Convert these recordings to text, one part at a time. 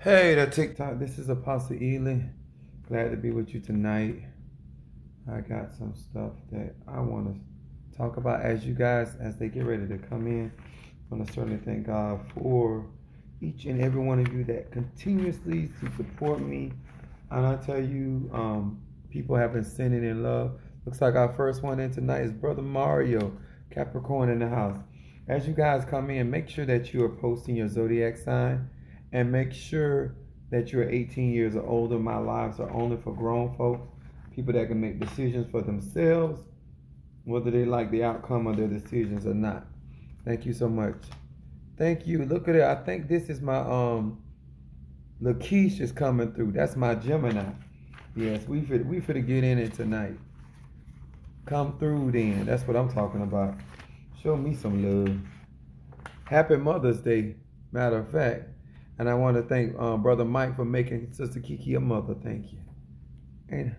Hey, the TikTok. This is Apostle Ely. Glad to be with you tonight. I got some stuff that I want to talk about as you guys, as they get ready to come in. I want to certainly thank God for each and every one of you that continuously to support me. And I tell you, people have been sending in love. Looks like our first one in tonight is Brother Mario, Capricorn in the house. As you guys come in, make sure that you are posting your zodiac sign and make sure that you're 18 years or older. My lives are only for grown folks, people that can make decisions for themselves, whether they like the outcome of their decisions or not. Thank you so much. Thank you. Look at it. I think this is my Lakeisha is coming through. That's my Gemini. Yes, we finna get in it tonight. Come through then. That's what I'm talking about. Show me some love. Happy Mother's Day, matter of fact. And I want to thank Brother Mike for making Sister Kiki a mother. Thank you. And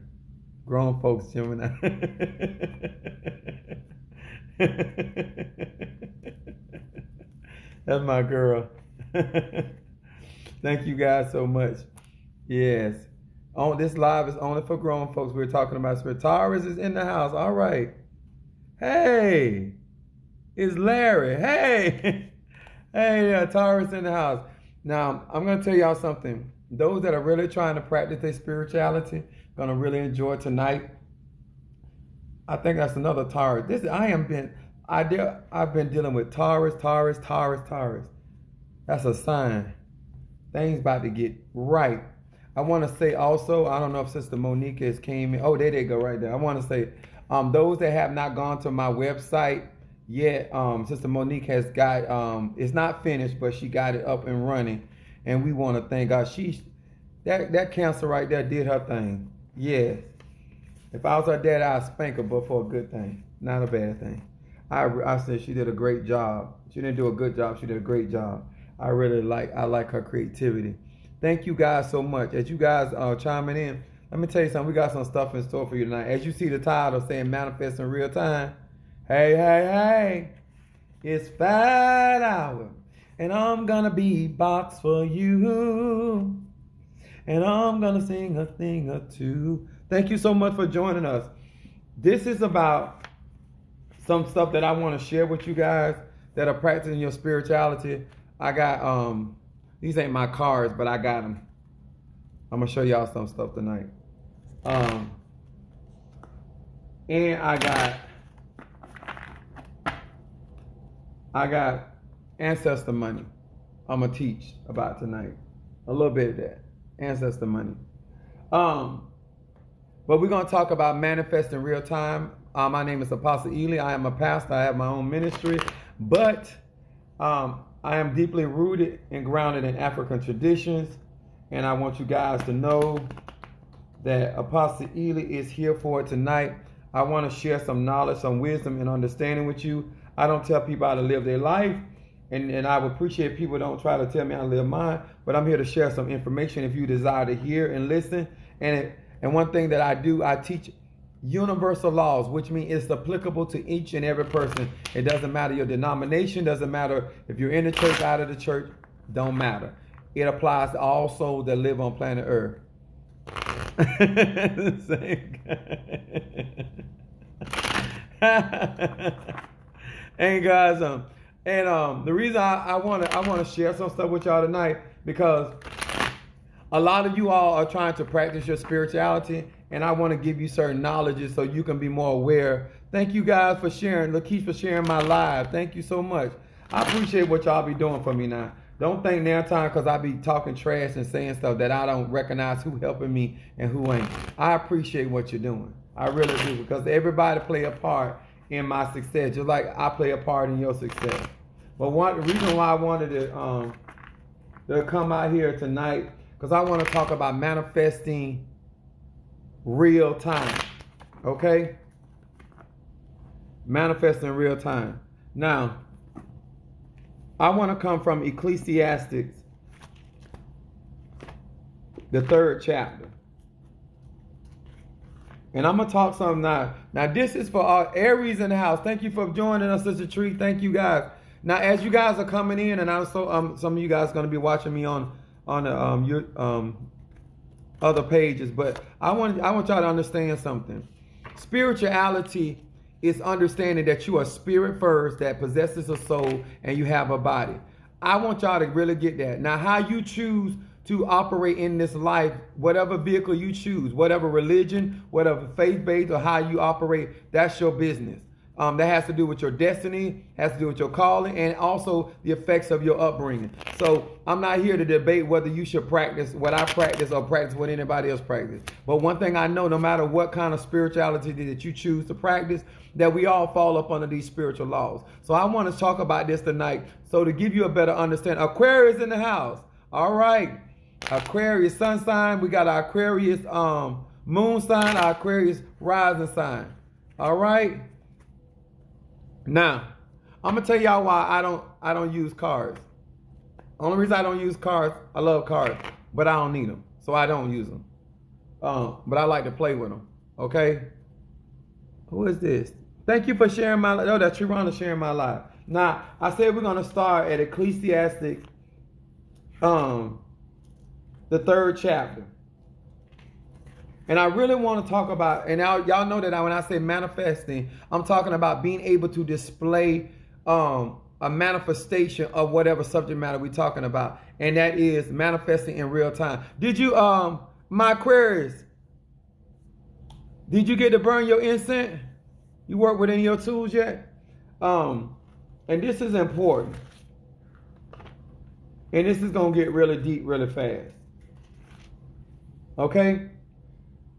grown folks, Gemini. That's my girl. Thank you guys so much. Yes. On this live is only for grown folks. We're talking about spirit. Taurus is in the house. All right. Hey, it's Larry. Hey, hey, Taurus in the house. Now, I'm going to tell y'all something. Those that are really trying to practice their spirituality, going to really enjoy tonight. I think that's another Taurus. I've been dealing with Taurus. That's a sign. Things about to get right. I want to say also, I don't know if Sister Monique has came in. Oh, there they go right there. I want to say, those that have not gone to my website yet, Sister Monique has got, it's not finished, but she got it up and running. And we want to thank God. That cancer right there did her thing. Yes. If I was her dad, I'd spank her, but for a good thing, not a bad thing. I said she did a great job. She didn't do a good job. She did a great job. I like her creativity. Thank you guys so much. As you guys are chiming in, let me tell you something. We got some stuff in store for you tonight. As you see the title saying manifest in real time. Hey, it's 5 hours. And I'm gonna beatbox for you. And I'm gonna sing a thing or two. Thank you so much for joining us. This is about some stuff that I want to share with you guys that are practicing your spirituality. I got these ain't my cards, but I got them. I'm gonna show y'all some stuff tonight. And I got ancestor money. I'm gonna teach about tonight. A little bit of that. Ancestor money. But we're gonna talk about manifesting real time. My name is Apostle Ely. I am a pastor. I have my own ministry, but I am deeply rooted and grounded in African traditions, and I want you guys to know that Apostle Ely is here for it tonight. I want to share some knowledge, some wisdom, and understanding with you. I don't tell people how to live their life, and I would appreciate people don't try to tell me how to live mine, but I'm here to share some information if you desire to hear and listen. And one thing that I do, I teach universal laws, which means it's applicable to each and every person. It doesn't matter your denomination, doesn't matter if you're in the church, out of the church, don't matter. It applies to all souls that live on planet Earth. And guys, the reason I want to share some stuff with y'all tonight, because a lot of you all are trying to practice your spirituality, and I want to give you certain knowledges so you can be more aware. Thank you guys for sharing. Lakeisha for sharing my live. Thank you so much. I appreciate what y'all be doing for me now. Don't think now time because I be talking trash and saying stuff that I don't recognize who helping me and who ain't. I appreciate what you're doing. I really do, because everybody play a part in my success, just like I play a part in your success. But one reason why I wanted to come out here tonight, because I want to talk about manifesting real time. Okay? Manifesting real time. Now, I want to come from Ecclesiastes, the 3rd chapter. And I'm going to talk something now. Now, this is for our Aries in the house. Thank you for joining us, Sister Tree. Thank you guys. Now, as you guys are coming in, and also some of you guys are going to be watching me on on the your other pages. But I want y'all to understand something. Spirituality is understanding that you are spirit first, that possesses a soul, and you have a body. I want y'all to really get that. Now, how you choose to operate in this life, whatever vehicle you choose, whatever religion, whatever faith-based, or how you operate, that's your business. That has to do with your destiny, has to do with your calling, and also the effects of your upbringing. So I'm not here to debate whether you should practice what I practice or practice what anybody else practice. But one thing I know, no matter what kind of spirituality that you choose to practice, that we all fall up under these spiritual laws. So I want to talk about this tonight. So to give you a better understanding, Aquarius in the house. All right. Aquarius sun sign. We got our Aquarius moon sign, our Aquarius rising sign. All right. Now, I'm gonna tell y'all why I don't use cards. Only reason I don't use cards, I love cards, but I don't need them, so I don't use them. But I like to play with them. Okay. Who is this? Thank you for sharing my life. Oh, that's Trivana sharing my life. Now, I said we're gonna start at Ecclesiastic, the 3rd chapter. And I really want to talk about, and y'all know that when I say manifesting, I'm talking about being able to display a manifestation of whatever subject matter we're talking about. And that is manifesting in real time. Did you, my Aquarius, did you get to burn your incense? You work with any of your tools yet? And this is important. And this is going to get really deep really fast. Okay?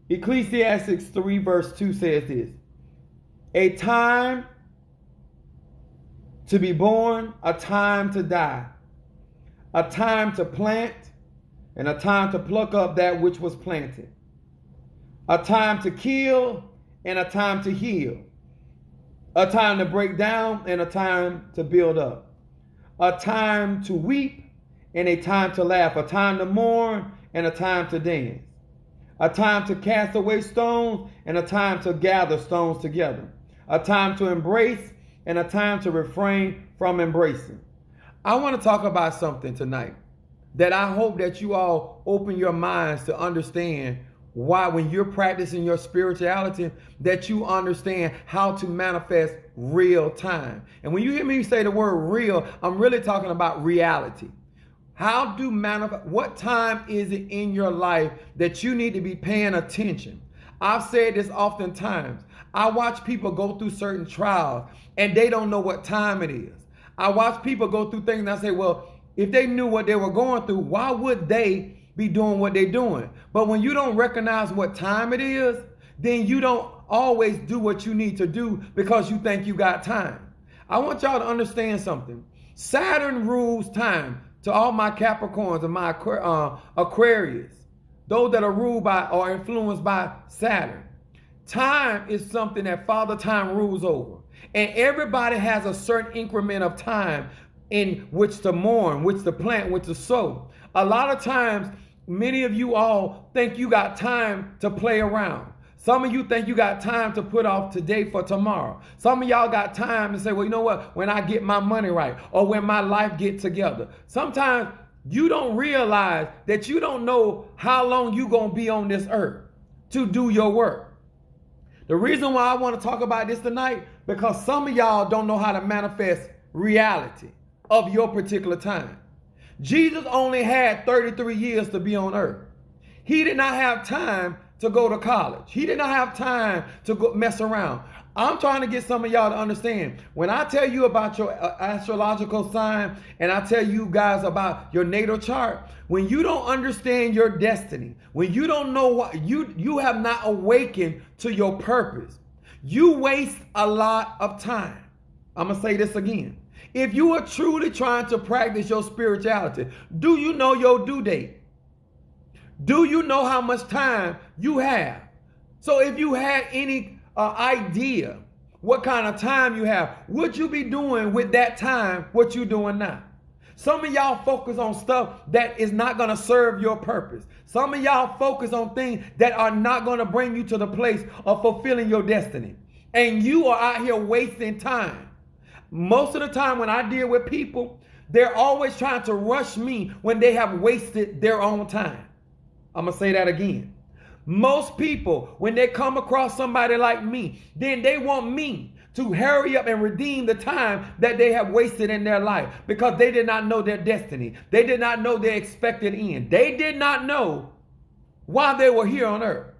Ecclesiastes 3 verse 2 says this: a time to be born, a time to die, a time to plant, and a time to pluck up that which was planted, a time to kill and a time to heal, a time to break down and a time to build up, a time to weep and a time to laugh, a time to mourn and a time to dance, a time to cast away stones and a time to gather stones together, a time to embrace and a time to refrain from embracing. I want to talk about something tonight that I hope that you all open your minds to understand why, when you're practicing your spirituality, that you understand how to manifest real time. And when you hear me say the word real, I'm really talking about reality. How do manifest? What time is it in your life that you need to be paying attention? I've said this oftentimes. I watch people go through certain trials and they don't know what time it is. I watch people go through things and I say, well, if they knew what they were going through, why would they be doing what they're doing? But when you don't recognize what time it is, then you don't always do what you need to do because you think you got time. I want y'all to understand something. Saturn rules time. To all my Capricorns and my Aquarius, those that are ruled by or influenced by Saturn, time is something that Father Time rules over. And everybody has a certain increment of time in which to mourn, which to plant, which to sow. A lot of times, many of you all think you got time to play around. Some of you think you got time to put off today for tomorrow. Some of y'all got time to say, well, you know what? When I get my money right or when my life gets together. Sometimes you don't realize that you don't know how long you're going to be on this earth to do your work. The reason why I want to talk about this tonight, because some of y'all don't know how to manifest reality of your particular time. Jesus only had 33 years to be on earth. He did not have time to go to college. He did not have time to go mess around. I'm trying to get some of y'all to understand. When I tell you about your astrological sign and I tell you guys about your natal chart, when you don't understand your destiny, when you don't know what you have not awakened to your purpose, you waste a lot of time. I'm going to say this again. If you are truly trying to practice your spirituality, do you know your due date? Do you know how much time you have? So if you had any idea what kind of time you have, would you be doing with that time what you're doing now? Some of y'all focus on stuff that is not going to serve your purpose. Some of y'all focus on things that are not going to bring you to the place of fulfilling your destiny. And you are out here wasting time. Most of the time when I deal with people, They're always trying to rush me when they have wasted their own time. I'm going to say that again. Most people, when they come across somebody like me, then they want me to hurry up and redeem the time that they have wasted in their life because they did not know their destiny. They did not know their expected end. They did not know why they were here on earth.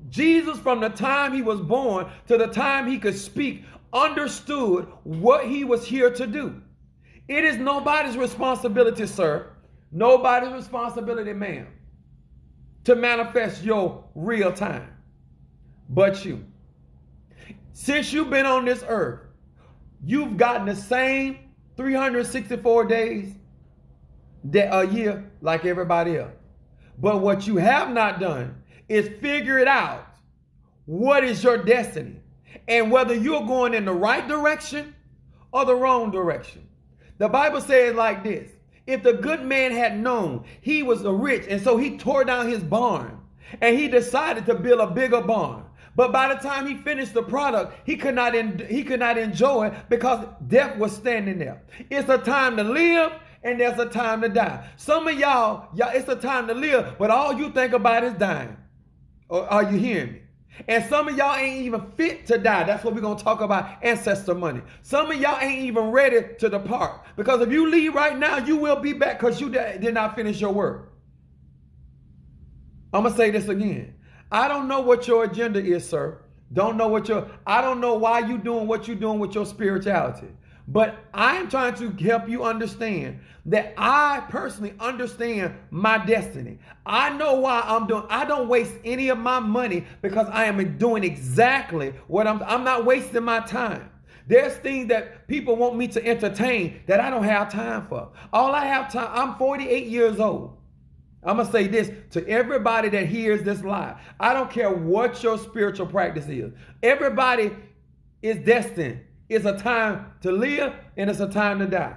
Jesus, from the time he was born to the time he could speak, understood what he was here to do. It is nobody's responsibility, sir, nobody's responsibility, ma'am, to manifest your real time but you. Since you've been on this earth, you've gotten the same 364 days a year like everybody else. But what you have not done is figure it out. What is your destiny? And whether you're going in the right direction or the wrong direction. The Bible says like this: if the good man had known he was rich, and so he tore down his barn and he decided to build a bigger barn. But by the time he finished the product, he could not enjoy it because death was standing there. It's a time to live and there's a time to die. Some of y'all, it's a time to live, but all you think about is dying. Or are you hearing me? And some of y'all ain't even fit to die. That's what we're going to talk about, ancestor money. Some of y'all ain't even ready to depart. Because if you leave right now, you will be back because you did not finish your work. I'm going to say this again. I don't know what your agenda is, sir. I don't know why you're doing what you're doing with your spirituality. But I'm trying to help you understand that I personally understand my destiny. I know why I don't waste any of my money because I am doing exactly what I'm not wasting my time. There's things that people want me to entertain that I don't have time for. All I have time, I'm 48 years old. I'm going to say this to everybody that hears this live. I don't care what your spiritual practice is. Everybody is destined. It's a time to live and it's a time to die.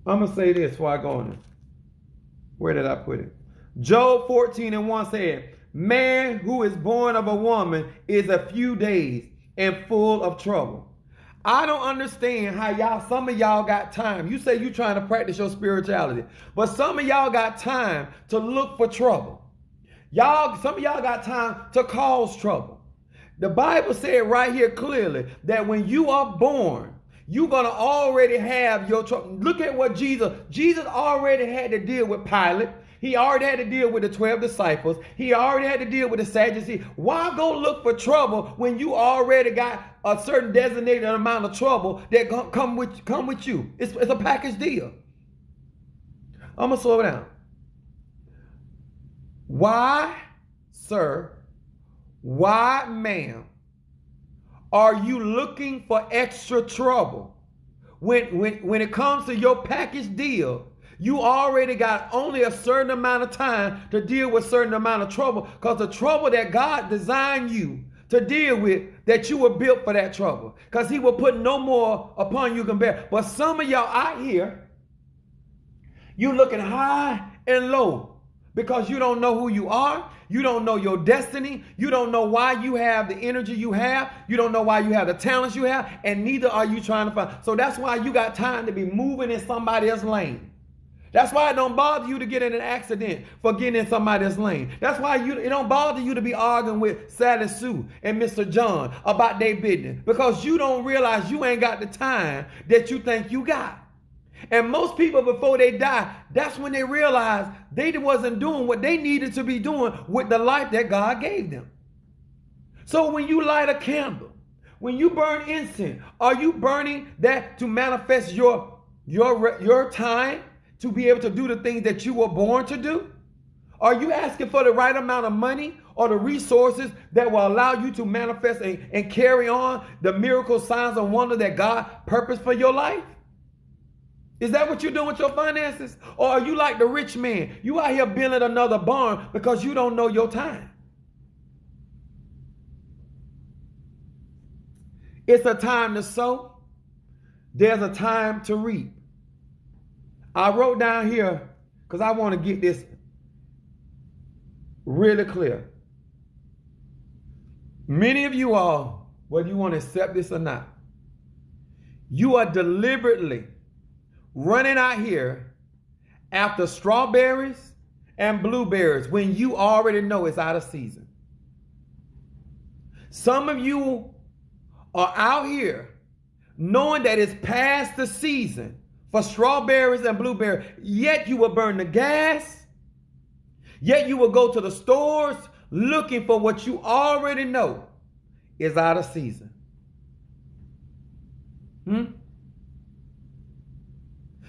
I'm going to say this before I go on. Where did I put it? Job 14:1 said, man who is born of a woman is a few days and full of trouble. I don't understand how some of y'all got time. You say you're trying to practice your spirituality, but some of y'all got time to look for trouble. Some of y'all got time to cause trouble. The Bible said right here clearly that when you are born, you're going to already have your trouble. Look at what Jesus already had to deal with Pilate. He already had to deal with the 12 disciples. He already had to deal with the Sadducees. Why go look for trouble when you already got a certain designated amount of trouble that come with you? It's a package deal. I'm going to slow down. Why, sir, why, ma'am, are you looking for extra trouble? When it comes to your package deal, you already got only a certain amount of time to deal with a certain amount of trouble, because the trouble that God designed you to deal with, that you were built for that trouble, because he will put no more upon you can bear. But some of y'all out here, you looking high and low because you don't know who you are. You don't know your destiny. You don't know why you have the energy you have. You don't know why you have the talents you have, and neither are you trying to find. So that's why you got time to be moving in somebody else's lane. That's why it don't bother you to get in an accident for getting in somebody's lane. That's why it don't bother you to be arguing with Sally Sue and Mr. John about their business, because you don't realize you ain't got the time that you think you got. And most people, before they die, that's when they realize they wasn't doing what they needed to be doing with the life that God gave them. So when you light a candle, when you burn incense, are you burning that to manifest your time to be able to do the things that you were born to do? Are you asking for the right amount of money or the resources that will allow you to manifest and carry on the miracle signs and wonder that God purposed for your life? Is that what you're doing with your finances? Or are you like the rich man? You out here building another barn because you don't know your time. It's a time to sow. There's a time to reap. I wrote down here because I want to get this really clear. Many of you all, whether you want to accept this or not, you are deliberately running out here after strawberries and blueberries when you already know it's out of season. Some of you are out here knowing that it's past the season for strawberries and blueberries, yet you will burn the gas, yet you will go to the stores looking for what you already know is out of season.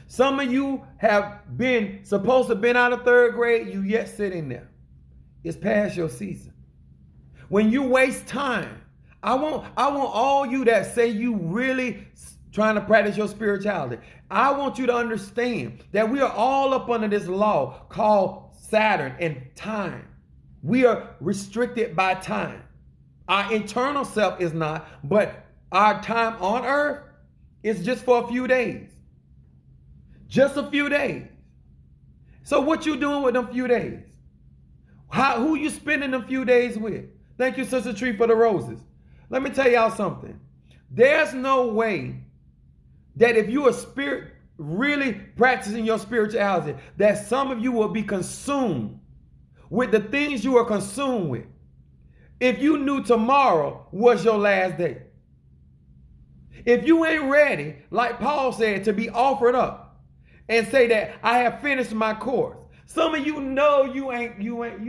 Some of you have been supposed to have been out of third grade, you yet sitting there. It's past your season. When you waste time, I want all you that say you really trying to practice your spirituality. I want you to understand that we are all up under this law called Saturn and time. We are restricted by time. Our internal self is not, but our time on earth is just for a few days. Just a few days. So what you doing with them few days? Who you spending them few days with? Thank you, Sister Tree, for the roses. Let me tell y'all something. There's no way that if you are really practicing your spirituality, that some of you will be consumed with the things you are consumed with. If you knew tomorrow was your last day. If you ain't ready, like Paul said, to be offered up and say that I have finished my course. Some of you know you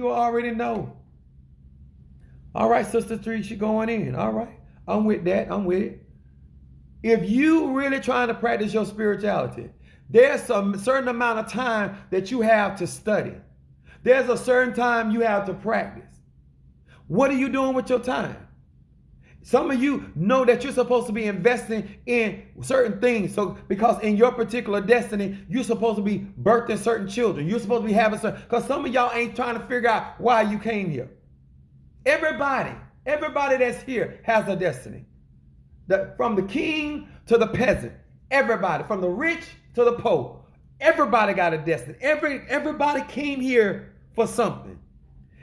already know. All right, Sister Tree, she going in. All right. I'm with that. I'm with it. If you really trying to practice your spirituality, there's a certain amount of time that you have to study. There's a certain time you have to practice. What are you doing with your time? Some of you know that you're supposed to be investing in certain things. So because in your particular destiny, you're supposed to be birthing certain children. You're supposed to be having certain, because some of y'all ain't trying to figure out why you came here. Everybody that's here has a destiny. From the king to the peasant, everybody, from the rich to the poor, everybody got a destiny. Everybody came here for something.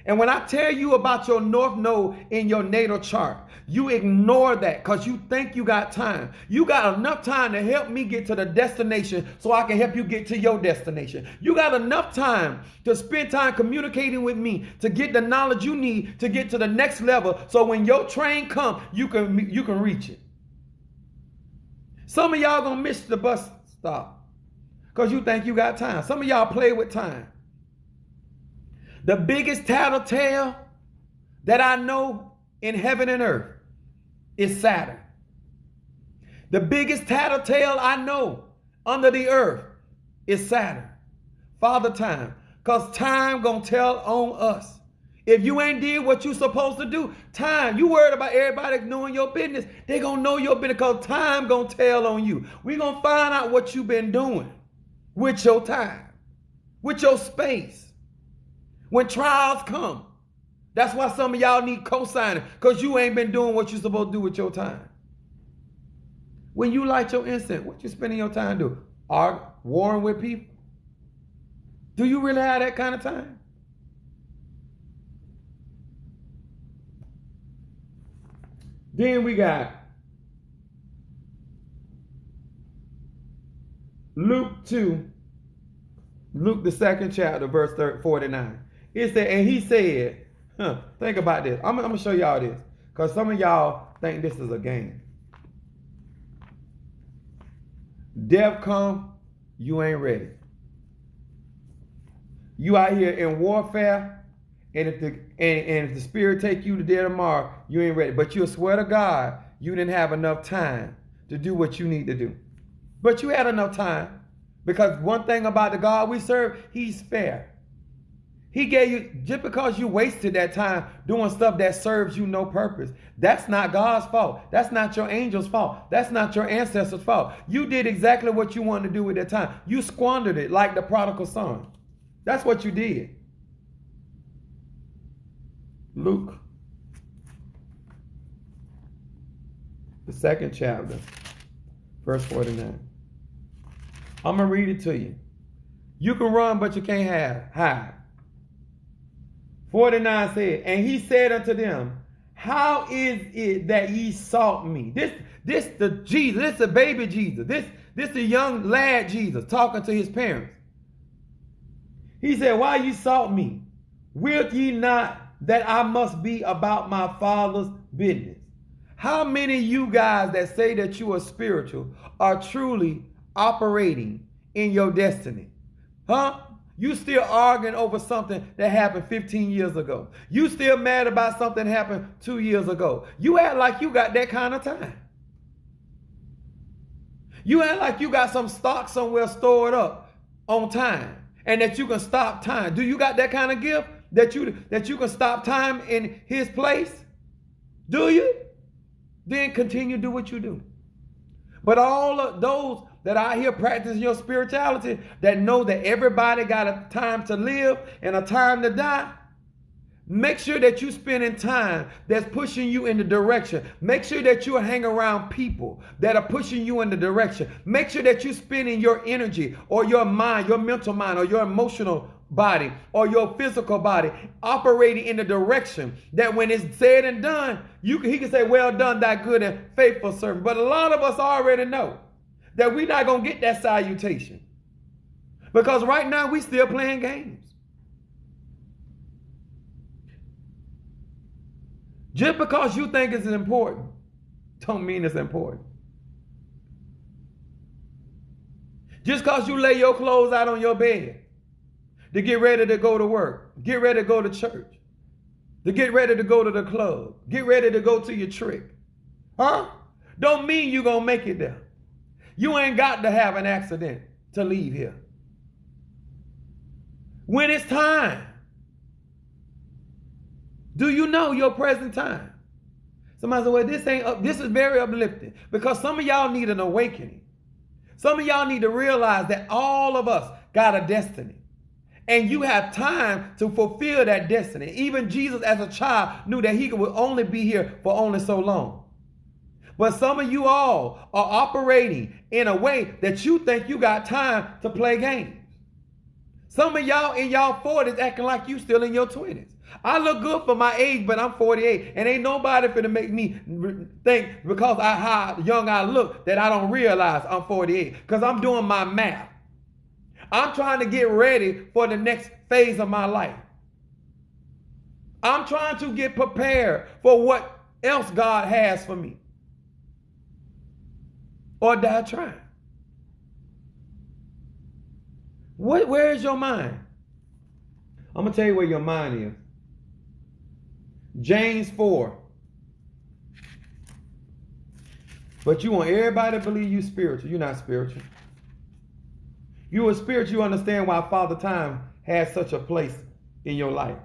And when I tell you about your north node in your natal chart, you ignore that because you think you got time. You got enough time to help me get to the destination so I can help you get to your destination. You got enough time to spend time communicating with me to get the knowledge you need to get to the next level so when your train comes, you can reach it. Some of y'all gonna miss the bus stop because you think you got time. Some of y'all play with time. The biggest tattletale that I know in heaven and earth is Saturn. The biggest tattletale I know under the earth is Saturn. Father Time. Because time gonna tell on us. If you ain't did what you supposed to do, time, you worried about everybody knowing your business, they gonna know your business because time gonna tell on you. We gonna find out what you been doing with your time, with your space. When trials come, that's why some of y'all need co-signing, because you ain't been doing what you're supposed to do with your time. When you light your incense, what you spending your time doing? Warring with people? Do you really have that kind of time? Then we got Luke 2, Luke the 2nd chapter, verse 49. It said, and he said, think about this. I'm going to show y'all this because some of y'all think this is a game. Death come, you ain't ready. You out here in warfare, and if the spirit take you to dead tomorrow, you ain't ready. But you'll swear to God, you didn't have enough time to do what you need to do. But you had enough time because one thing about the God we serve, he's fair. He gave you, just because you wasted that time doing stuff that serves you no purpose, that's not God's fault. That's not your angel's fault. That's not your ancestors' fault. You did exactly what you wanted to do with that time. You squandered it like the prodigal son. That's what you did. Luke, the 2nd chapter, verse 49. I'm going to read it to you. You can run, but you can't hide. 49 said, and he said unto them, how is it that ye sought me? This the Jesus. This the baby Jesus. This the young lad Jesus talking to his parents. He said, why you sought me? Wilt ye not that I must be about my Father's business? How many of you guys that say that you are spiritual are truly operating in your destiny? Huh? You still arguing over something that happened 15 years ago. You still mad about something that happened 2 years ago. You act like you got that kind of time. You act like you got some stock somewhere stored up on time and that you can stop time. Do you got that kind of gift that you can stop time in his place? Do you? Then continue to do what you do. But all of those that are here practicing your spirituality, that know that everybody got a time to live and a time to die, make sure that you're spending time that's pushing you in the direction. Make sure that you hang around people that are pushing you in the direction. Make sure that you're spending your energy or your mind, your mental mind or your emotional body or your physical body operating in the direction that when it's said and done, he can say, well done, thy good and faithful servant. But a lot of us already know that we're not going to get that salutation because right now we still playing games. Just because you think it's important, don't mean it's important. Just because you lay your clothes out on your bed to get ready to go to work, get ready to go to church, to get ready to go to the club, get ready to go to your trick, huh? Don't mean you're going to make it there. You ain't got to have an accident to leave here. When it's time, do you know your present time? Somebody said, well, this is very uplifting because some of y'all need an awakening. Some of y'all need to realize that all of us got a destiny. And you have time to fulfill that destiny. Even Jesus as a child knew that he would only be here for only so long. But some of you all are operating in a way that you think you got time to play games. Some of y'all in y'all 40s acting like you still in your 20s. I look good for my age, but I'm 48. And ain't nobody finna make me think because how young I look that I don't realize I'm 48. Because I'm doing my math. I'm trying to get ready for the next phase of my life. I'm trying to get prepared for what else God has for me. Or die trying. Where is your mind? I'm going to tell you where your mind is. James 4. But you want everybody to believe you spiritual. You're not spiritual. You are spiritual. You understand why Father Time has such a place in your life.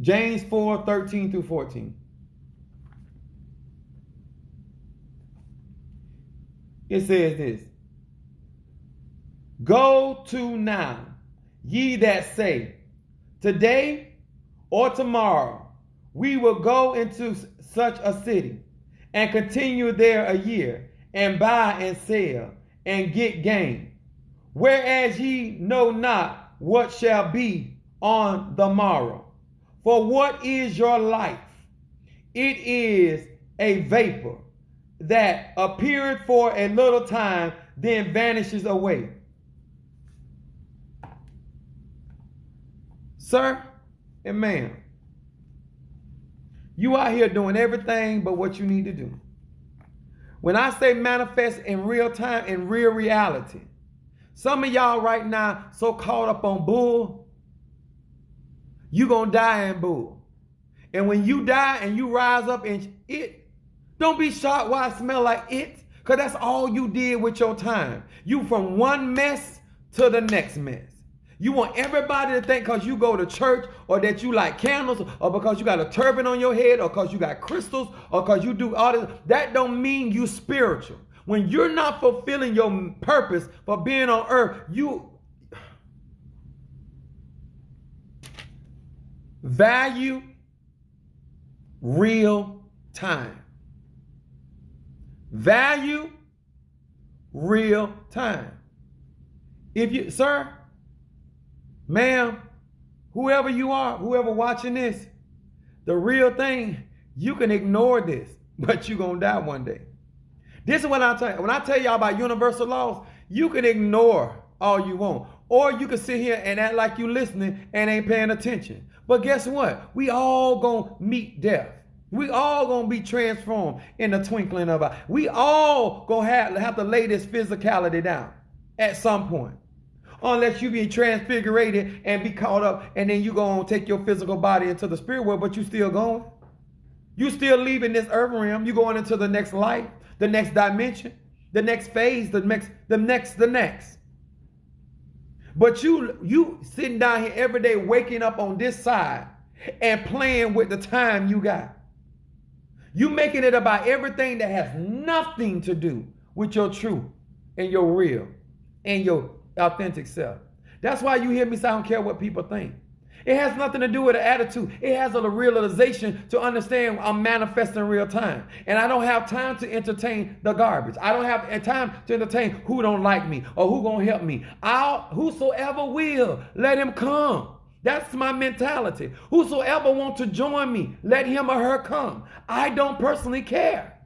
James 4, 13 through 14. It says this. Go to now, ye that say, today or tomorrow we will go into such a city and continue there a year and buy and sell and get gain. Whereas ye know not what shall be on the morrow. For what is your life? It is a vapor that appeareth for a little time, then vanishes away. Sir and ma'am, you out here doing everything but what you need to do. When I say manifest in real time, in real reality, some of y'all right now so caught up on bull, you gonna die in bull. And when you die and you rise up in it, don't be shocked why it smell like it, because that's all you did with your time. You from one mess to the next mess. You want everybody to think because you go to church or that you like candles or because you got a turban on your head or because you got crystals or because you do all this. That don't mean you spiritual. When you're not fulfilling your purpose for being on earth, you value real time. Value real time. If you, sir, ma'am, whoever you are, whoever watching this, the real thing, you can ignore this. but you're going to die one day. This is what I tell you. When I tell y'all about universal laws, you can ignore all you want. Or you can sit here and act like you listening and ain't paying attention. But guess what? We all going to meet death. We all going to be transformed in the twinkling of an eye. We all going to have to lay this physicality down at some point. Unless you be transfigurated and be caught up, and then you going to take your physical body into the spirit world, but you still going. You still leaving this earth realm. You going into the next life, the next dimension, the next phase, the next. But you sitting down here every day, waking up on this side and playing with the time you got. You making it about everything that has nothing to do with your truth and your real and your authentic self. That's why you hear me say I don't care what people think. It has nothing to do with an attitude. It has a realization to understand I'm manifesting real time. And I don't have time to entertain the garbage. I don't have time to entertain who don't like me or who gonna help me. Whosoever will, let him come. That's my mentality. Whosoever wants to join me, let him or her come. I don't personally care.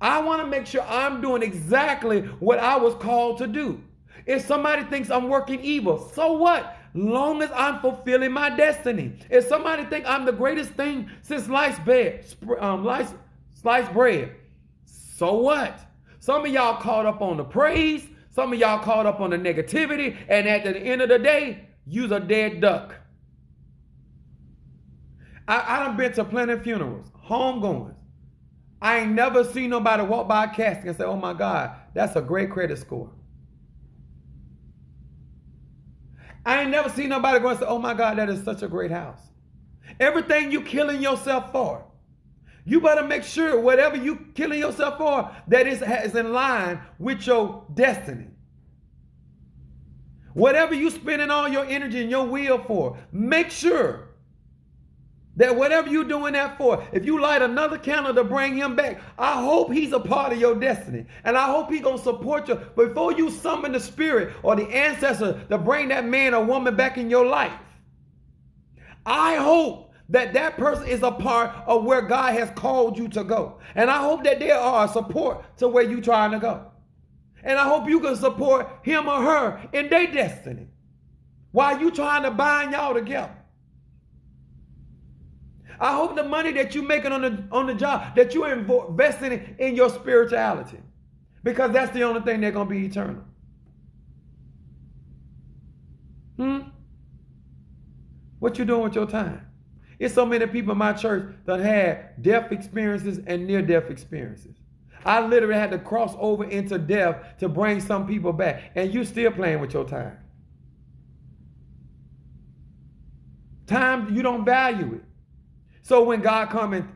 I want to make sure I'm doing exactly what I was called to do. If somebody thinks I'm working evil, so what? Long as I'm fulfilling my destiny. If somebody thinks I'm the greatest thing since sliced bread, so what? Some of y'all caught up on the praise. Some of y'all caught up on the negativity. And at the end of the day, you's a dead duck. I done been to plenty of funerals, homegoings. I ain't never seen nobody walk by a casket and say, oh my God, that's a great credit score. I ain't never seen nobody go and say, oh my God, that is such a great house. Everything you killing yourself for, you better make sure whatever you killing yourself for, that is in line with your destiny. Whatever you spending all your energy and your will for, make sure that whatever you're doing that for, if you light another candle to bring him back, I hope he's a part of your destiny. And I hope he's going to support you before you summon the spirit or the ancestor to bring that man or woman back in your life. I hope that that person is a part of where God has called you to go. And I hope that there are a support to where you're trying to go. And I hope you can support him or her in their destiny while you trying to bind y'all together. I hope the money that you're making on the job, that you're investing in your spirituality, because that's the only thing that's going to be eternal. What you doing with your time? It's so many people in my church that had death experiences and near-death experiences. I literally had to cross over into death to bring some people back, and you still playing with your time. Time, you don't value it. So when God come and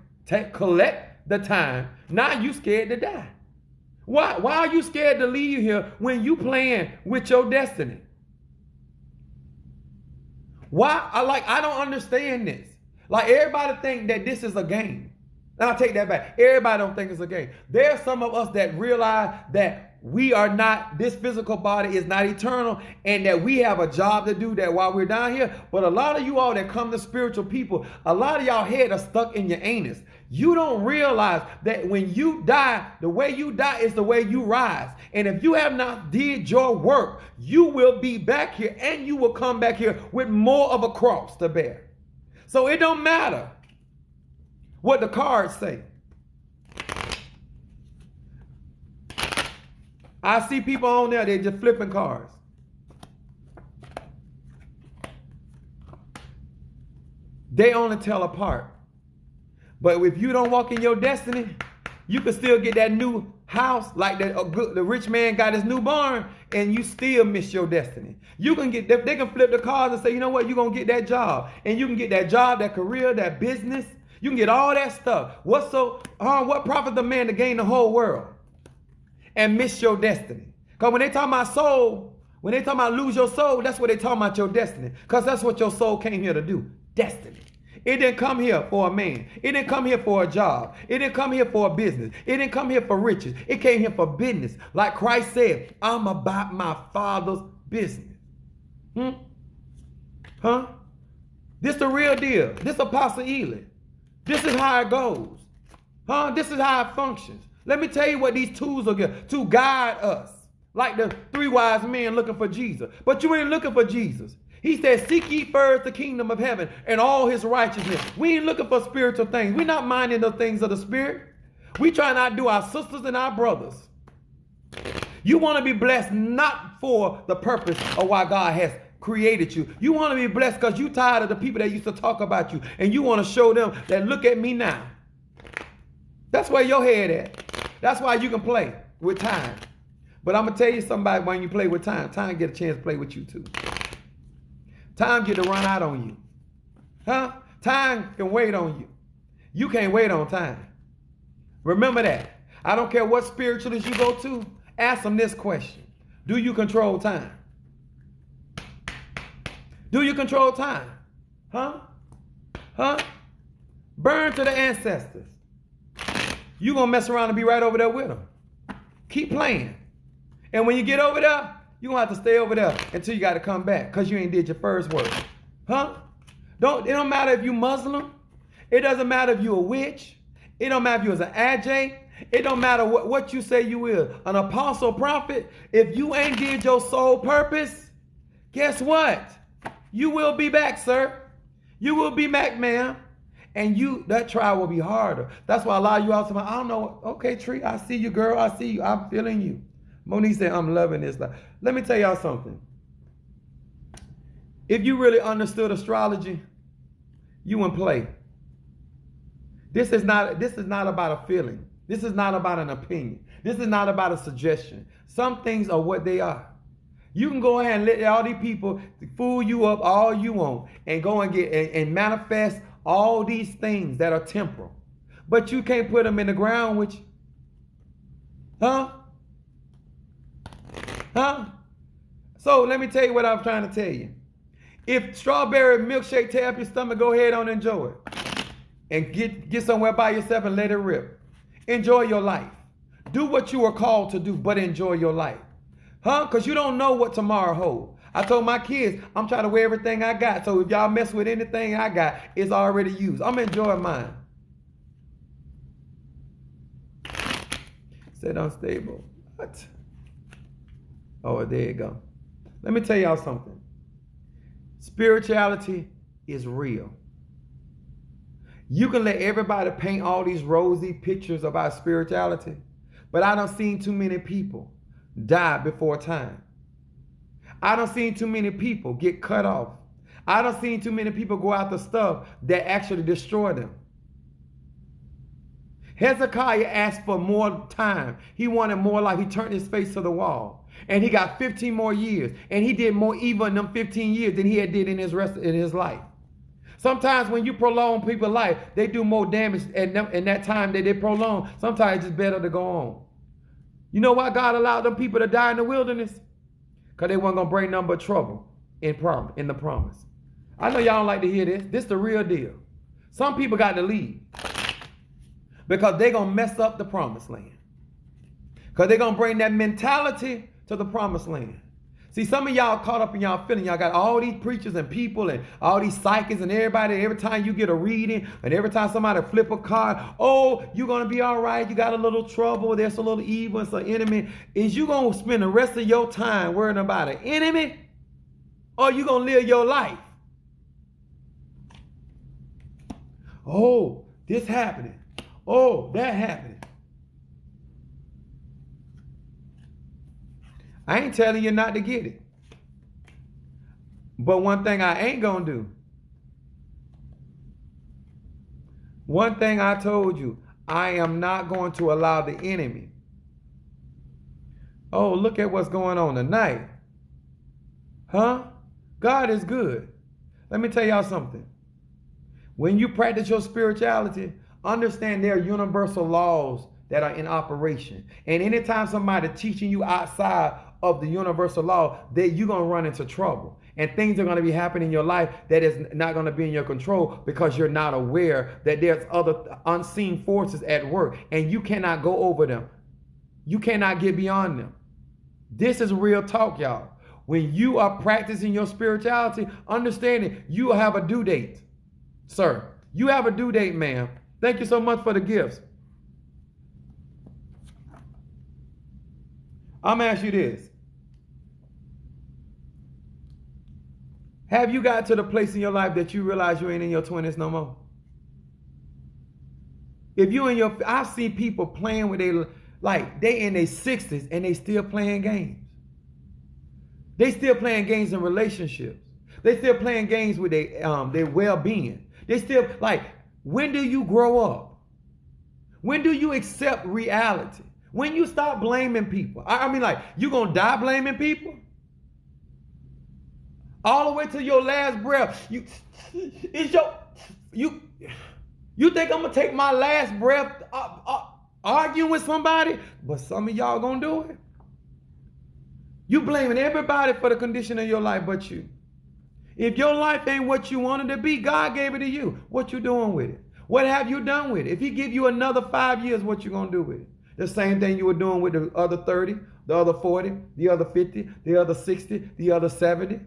collect the time, now you scared to die. Why are you scared to leave here when you playing with your destiny? Why? I don't understand this. Like, everybody think that this is a game. And I'll take that back. Everybody don't think it's a game. There are some of us that realize that we are not, this physical body is not eternal, and that we have a job to do that while we're down here. But a lot of you all that come to spiritual people, a lot of y'all head are stuck in your anus. You don't realize that when you die, the way you die is the way you rise. And if you have not did your work, you will be back here, and you will come back here with more of a cross to bear. So it don't matter what the cards say. I see people on there, they're just flipping cards. They only tell a part. But if you don't walk in your destiny, you can still get that new house, like the rich man got his new barn, and you still miss your destiny. You can get, they can flip the cards and say, you know what, you're going to get that job. And you can get that job, that career, that business. You can get all that stuff. What profit the man to gain the whole world and miss your destiny? Because when they talk about soul, when they talk about lose your soul, that's what they talk about, your destiny. Because that's what your soul came here to do. Destiny. It didn't come here for a man. It didn't come here for a job. It didn't come here for a business. It didn't come here for riches. It came here for business. Like Christ said, I'm about my Father's business. This the real deal. This Apostle Ely. This is how it goes. This is how it functions. Let me tell you what these tools are to guide us. Like the 3 wise men looking for Jesus. But you ain't looking for Jesus. He said, seek ye first the kingdom of heaven and all his righteousness. We ain't looking for spiritual things. We're not minding the things of the spirit. We try not to do our sisters and our brothers. You want to be blessed not for the purpose of why God has created you. You want to be blessed because you're tired of the people that used to talk about you. And you want to show them that look at me now. That's where your head at. That's why you can play with time. But I'm going to tell you somebody, when you play with time, time get a chance to play with you too. Time get to run out on you. Time can wait on you. You can't wait on time. Remember that. I don't care what spiritualist you go to. Ask them this question. Do you control time? Do you control time? Burn to the ancestors. You're going to mess around and be right over there with them. Keep playing. And when you get over there, you're going to have to stay over there until you got to come back because you ain't did your first work. It don't matter if you Muslim. It doesn't matter if you a witch. It don't matter if you was an AJ. It don't matter what you say you is. An apostle, prophet. If you ain't did your sole purpose, guess what? You will be back, sir. You will be back, ma'am. And that trial will be harder. That's why a lot of you out there, I don't know. Okay, Tree, I see you, girl. I see you. I'm feeling you. Monique said, I'm loving this life. Let me tell y'all something. If you really understood astrology, you wouldn't play. This is not about a feeling. This is not about an opinion. This is not about a suggestion. Some things are what they are. You can go ahead and let all these people fool you up all you want and go and get and manifest all these things that are temporal. But you can't put them in the ground with you. So let me tell you what I'm trying to tell you. If strawberry milkshake tear up your stomach, go ahead on and enjoy it. And get somewhere by yourself and let it rip. Enjoy your life. Do what you were called to do, but enjoy your life. Because you don't know what tomorrow holds. I told my kids, I'm trying to wear everything I got. So if y'all mess with anything I got, it's already used. I'm enjoying mine. Said unstable. What? Oh, there you go. Let me tell y'all something. Spirituality is real. You can let everybody paint all these rosy pictures about spirituality, but I done seen too many people die before time. I done seen too many people get cut off. I done seen too many people go after stuff that actually destroy them. Hezekiah asked for more time. He wanted more life. He turned his face to the wall. And he got 15 more years. And he did more evil in them 15 years than he had did in his life. Sometimes when you prolong people's life, they do more damage in that time that they prolong. Sometimes it's just better to go on. You know why God allowed them people to die in the wilderness? Because they weren't going to bring nothing but trouble in the promise. I know y'all don't like to hear this. This is the real deal. Some people got to leave because they're going to mess up the promised land. Because they're going to bring that mentality to the promised land. See, some of y'all caught up in y'all feeling. Y'all got all these preachers and people and all these psychics and everybody. Every time you get a reading and every time somebody flip a card, oh, you're going to be all right. You got a little trouble. There's a little evil. It's an enemy. Is you going to spend the rest of your time worrying about an enemy? Or you going to live your life? Oh, this happening. Oh, that happening. I ain't telling you not to get it. But one thing I ain't going to do. One thing I told you. I am not going to allow the enemy. Oh, look at what's going on tonight. God is good. Let me tell y'all something. When you practice your spirituality, understand there are universal laws that are in operation. And anytime somebody teaching you outside of the universal law, that you're going to run into trouble. And things are going to be happening in your life that is not going to be in your control because you're not aware that there's other unseen forces at work and you cannot go over them. You cannot get beyond them. This is real talk, y'all. When you are practicing your spirituality, understanding you have a due date. Sir, you have a due date, ma'am. Thank you so much for the gifts. I'm going to ask you this. Have you got to the place in your life that you realize you ain't in your 20s no more? If you in your, I've seen people playing with they in their 60s and they still playing games. They still playing games in relationships. They still playing games with their well-being. They still, when do you grow up? When do you accept reality? When you stop blaming people? I mean, you gonna die blaming people? All the way to your last breath. You think I'm gonna take my last breath arguing with somebody? But some of y'all gonna do it. You blaming everybody for the condition of your life but you. If your life ain't what you wanted to be, God gave it to you. What you doing with it? What have you done with it? If he give you another 5 years, what you gonna do with it? The same thing you were doing with the other 30, the other 40, the other 50, the other 60, the other 70.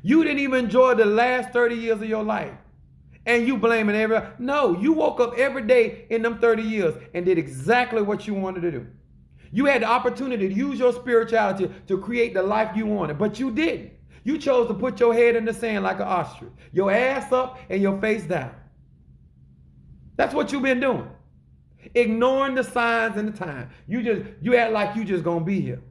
You didn't even enjoy the last 30 years of your life. And you blaming everybody. No, you woke up every day in them 30 years and did exactly what you wanted to do. You had the opportunity to use your spirituality to create the life you wanted, but you didn't. You chose to put your head in the sand like an ostrich, your ass up and your face down. That's what you've been doing. Ignoring the signs and the time. You act like you just gonna be here.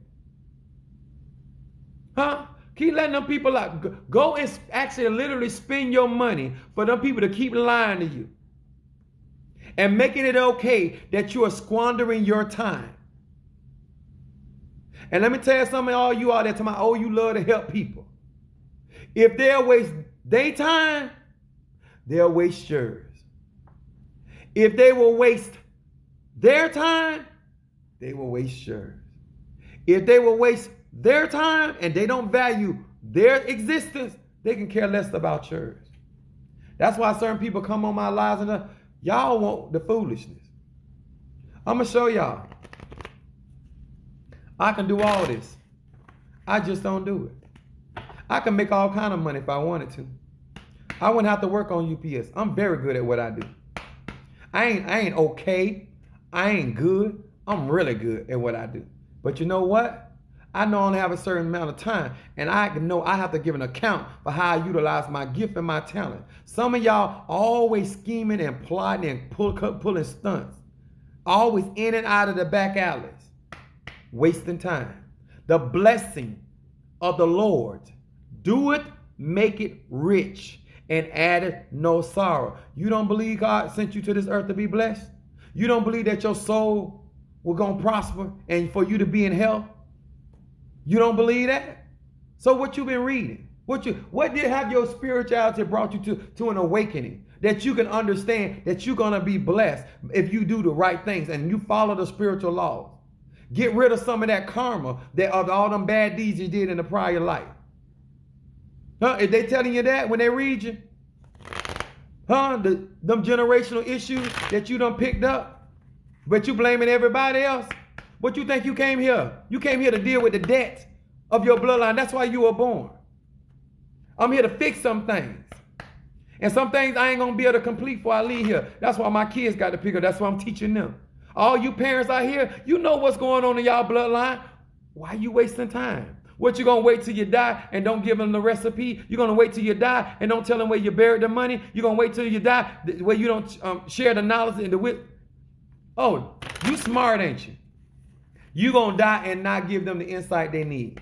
Huh? Keep letting them people out. Go and actually literally spend your money for them people to keep lying to you. And making it okay that you are squandering your time. And let me tell you something, all you out there talking about, oh, you love to help people. If they'll waste their time, they'll waste yours. If they will waste their time, they will waste yours. If they will waste their time and they don't value their existence, they can care less about yours. That's why certain people come on my lives and y'all want the foolishness. I'm going to show y'all. I can do all this. I just don't do it. I can make all kind of money if I wanted to. I wouldn't have to work on UPS. I'm very good at what I do. I ain't okay. I ain't good. I'm really good at what I do. But you know what? I know I only have a certain amount of time, and I know I have to give an account for how I utilize my gift and my talent. Some of y'all always scheming and plotting and pulling stunts. Always in and out of the back alleys. Wasting time. The blessing of the Lord. Do it, make it rich, and add it no sorrow. You don't believe God sent you to this earth to be blessed? You don't believe that your soul will going to prosper and for you to be in health? You don't believe that? So what you been reading? What did have your spirituality brought you to an awakening? That you can understand that you're going to be blessed if you do the right things and you follow the spiritual laws. Get rid of some of that karma of all them bad deeds you did in the prior life. Huh? If they telling you that when they read you? Huh? Them generational issues that you done picked up, but you blaming everybody else? What you think you came here? You came here to deal with the debt of your bloodline. That's why you were born. I'm here to fix some things. And some things I ain't going to be able to complete before I leave here. That's why my kids got to pick up. That's why I'm teaching them. All you parents out here, you know what's going on in y'all bloodline. Why you wasting time? What, you going to wait till you die and don't give them the recipe? You're going to wait till you die and don't tell them where you buried the money? You're going to wait till you die where you don't share the knowledge and the wit? Oh, you smart, ain't you? You're going to die and not give them the insight they need.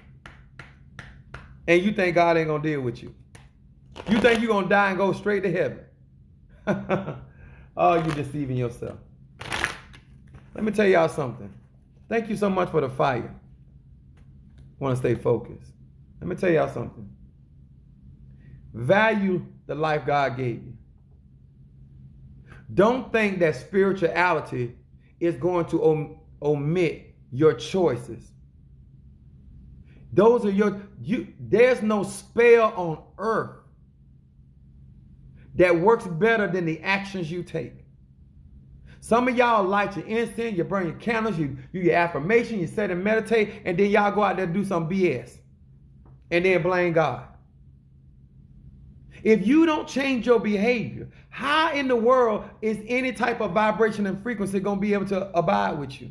And you think God ain't going to deal with you. You think you're going to die and go straight to heaven. Oh, you're deceiving yourself. Let me tell y'all something. Thank you so much for the fire. Want to stay focused. Let me tell y'all something. Value the life God gave you. Don't think that spirituality is going to omit your choices. Those are there's no spell on earth that works better than the actions you take. Some of y'all light your incense, you burn your candles, you get affirmation, you sit and meditate, and then y'all go out there and do some BS. And then blame God. If you don't change your behavior, how in the world is any type of vibration and frequency going to be able to abide with you?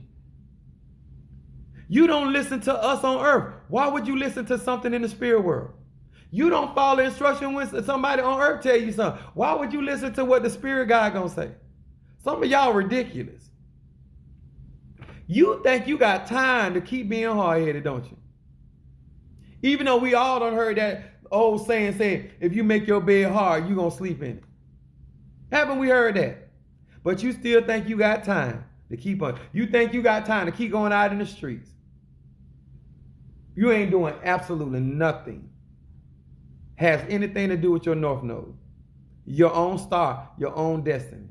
You don't listen to us on earth. Why would you listen to something in the spirit world? You don't follow instruction when somebody on earth tell you something. Why would you listen to what the spirit guy gonna say? Some of y'all ridiculous. You think you got time to keep being hard-headed, don't you? Even though we all done heard that old saying, if you make your bed hard, you gonna sleep in it. Haven't we heard that? But you still think you got time to keep on. You think you got time to keep going out in the streets. You ain't doing absolutely nothing. Has anything to do with your North Node. Your own star, your own destiny.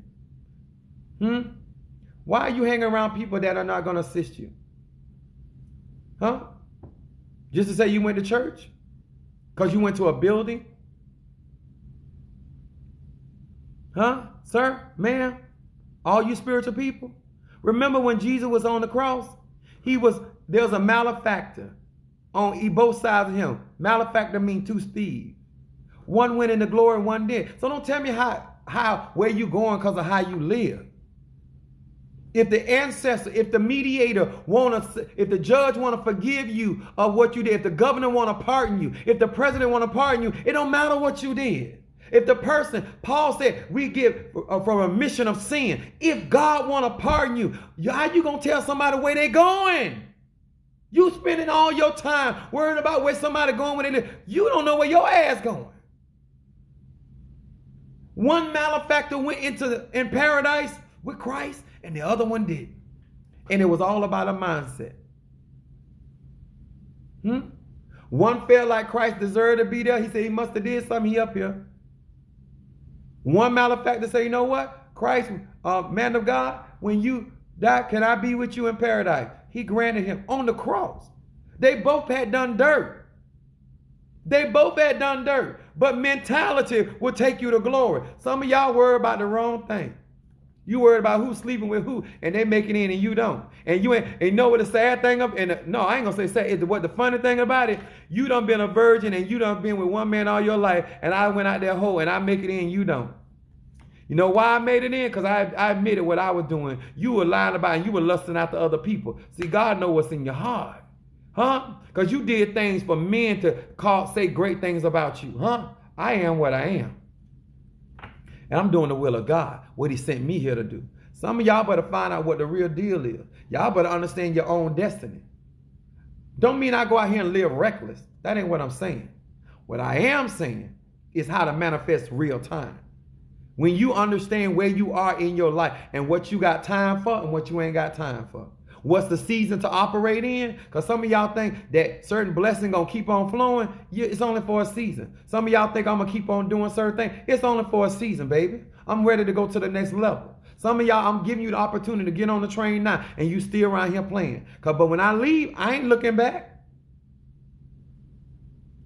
Why are you hanging around people that are not going to assist you? Huh? Just to say you went to church? Because you went to a building? Huh? Sir? Ma'am? All you spiritual people? Remember when Jesus was on the cross? There was a malefactor on both sides of him. Malefactor means two thieves. One went into glory and one did. So don't tell me where you going because of how you live. If the ancestor, if the mediator if the judge want to forgive you of what you did, if the governor want to pardon you, if the president want to pardon you, it don't matter what you did. If the person, Paul said, we give from a remission of sin. If God want to pardon you, how you going to tell somebody where they going? You spending all your time worrying about where somebody going when they live. You don't know where your ass going. One malefactor went in paradise with Christ and the other one didn't. And it was all about a mindset. One felt like Christ deserved to be there. He said he must have did something. He up here. One malefactor said, you know what? Christ, man of God, when you die, can I be with you in paradise? He granted him on the cross. They both had done dirt. But mentality will take you to glory. Some of y'all worry about the wrong thing. You worried about who's sleeping with who, and they make it in and you don't. And you know what the sad thing of, no, I ain't gonna say sad, what the funny thing about it, you done been a virgin and you done been with one man all your life, and I went out there whole and I make it in, you don't. You know why I made it in? Because I admitted what I was doing. You were lying about it and you were lusting after other people. See, God knows what's in your heart. Huh? Because you did things for men to say great things about you. Huh? I am what I am. And I'm doing the will of God, what he sent me here to do. Some of y'all better find out what the real deal is. Y'all better understand your own destiny. Don't mean I go out here and live reckless. That ain't what I'm saying. What I am saying is how to manifest real time. When you understand where you are in your life and what you got time for and what you ain't got time for. What's the season to operate in? Because some of y'all think that certain blessing going to keep on flowing. It's only for a season. Some of y'all think I'm going to keep on doing certain things. It's only for a season, baby. I'm ready to go to the next level. Some of y'all, I'm giving you the opportunity to get on the train now and you still around here playing. But when I leave, I ain't looking back.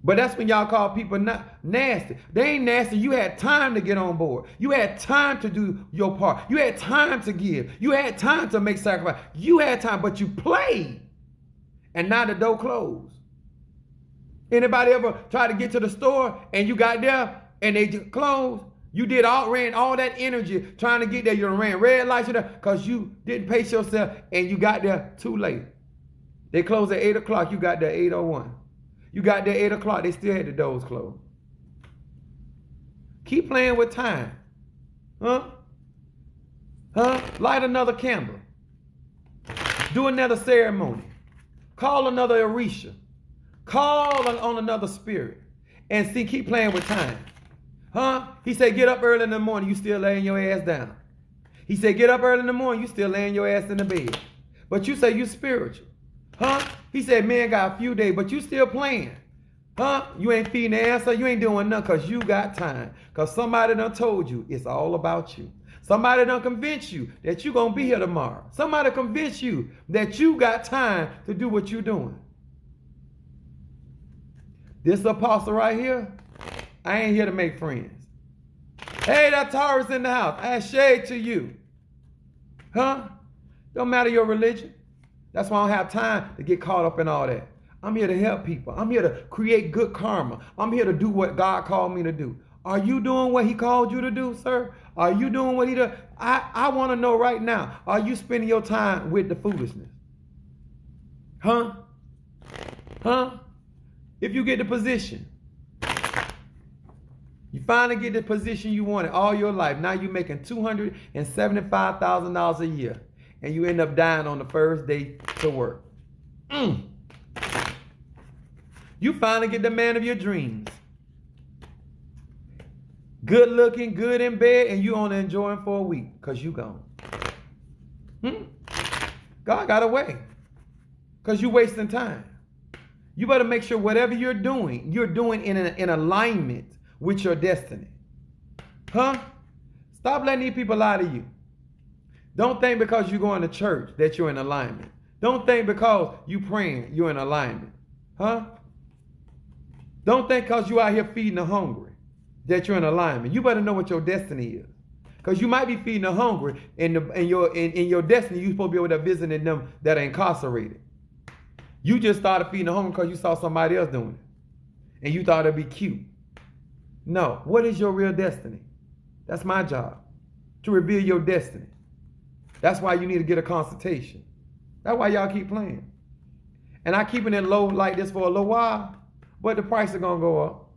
But that's when y'all call people not nasty. They ain't nasty. You had time to get on board. You had time to do your part. You had time to give. You had time to make sacrifice. You had time, but you played. And now the door closed. Anybody ever try to get to the store and you got there and they just closed? You ran all that energy trying to get there. You ran red lights because you didn't pace yourself and you got there too late. They closed at 8 o'clock. You got there 8:01. You got there 8 o'clock, they still had the doors closed. Keep playing with time. Huh? Light another candle. Do another ceremony. Call another Orisha. Call on another spirit. And see, keep playing with time. Huh? He said, get up early in the morning, you still laying your ass down. He said, get up early in the morning, you still laying your ass in the bed. But you say you spiritual. Huh? He said, man got a few days, but you still playing. Huh? You ain't feeding the answer. You ain't doing nothing because you got time. Because somebody done told you it's all about you. Somebody done convinced you that you're going to be here tomorrow. Somebody convinced you that you got time to do what you're doing. This apostle right here, I ain't here to make friends. Hey, that Taurus in the house. I shade to you. Huh? Don't matter your religion. That's why I don't have time to get caught up in all that. I'm here to help people. I'm here to create good karma. I'm here to do what God called me to do. Are you doing what he called you to do, sir? Are you doing what he does? I want to know right now, are you spending your time with the foolishness? Huh? Huh? If you get the position, you finally get the position you wanted all your life. Now you're making $275,000 a year. And you end up dying on the first day to work. You finally get the man of your dreams. Good looking, good in bed, and you only enjoy him for a week because you gone. God got a way. Because you're wasting time. You better make sure whatever you're doing in alignment with your destiny. Huh? Stop letting these people lie to you. Don't think because you're going to church that you're in alignment. Don't think because you praying you're in alignment. Huh? Don't think because you out here feeding the hungry that you're in alignment. You better know what your destiny is. Because you might be feeding the hungry, and in your destiny, you're supposed to be over there visiting them that are incarcerated. You just started feeding the hungry because you saw somebody else doing it. And you thought it'd be cute. No. What is your real destiny? That's my job. To reveal your destiny. That's why you need to get a consultation. That's why y'all keep playing. And I keeping it low like this for a little while, but the price is going to go up.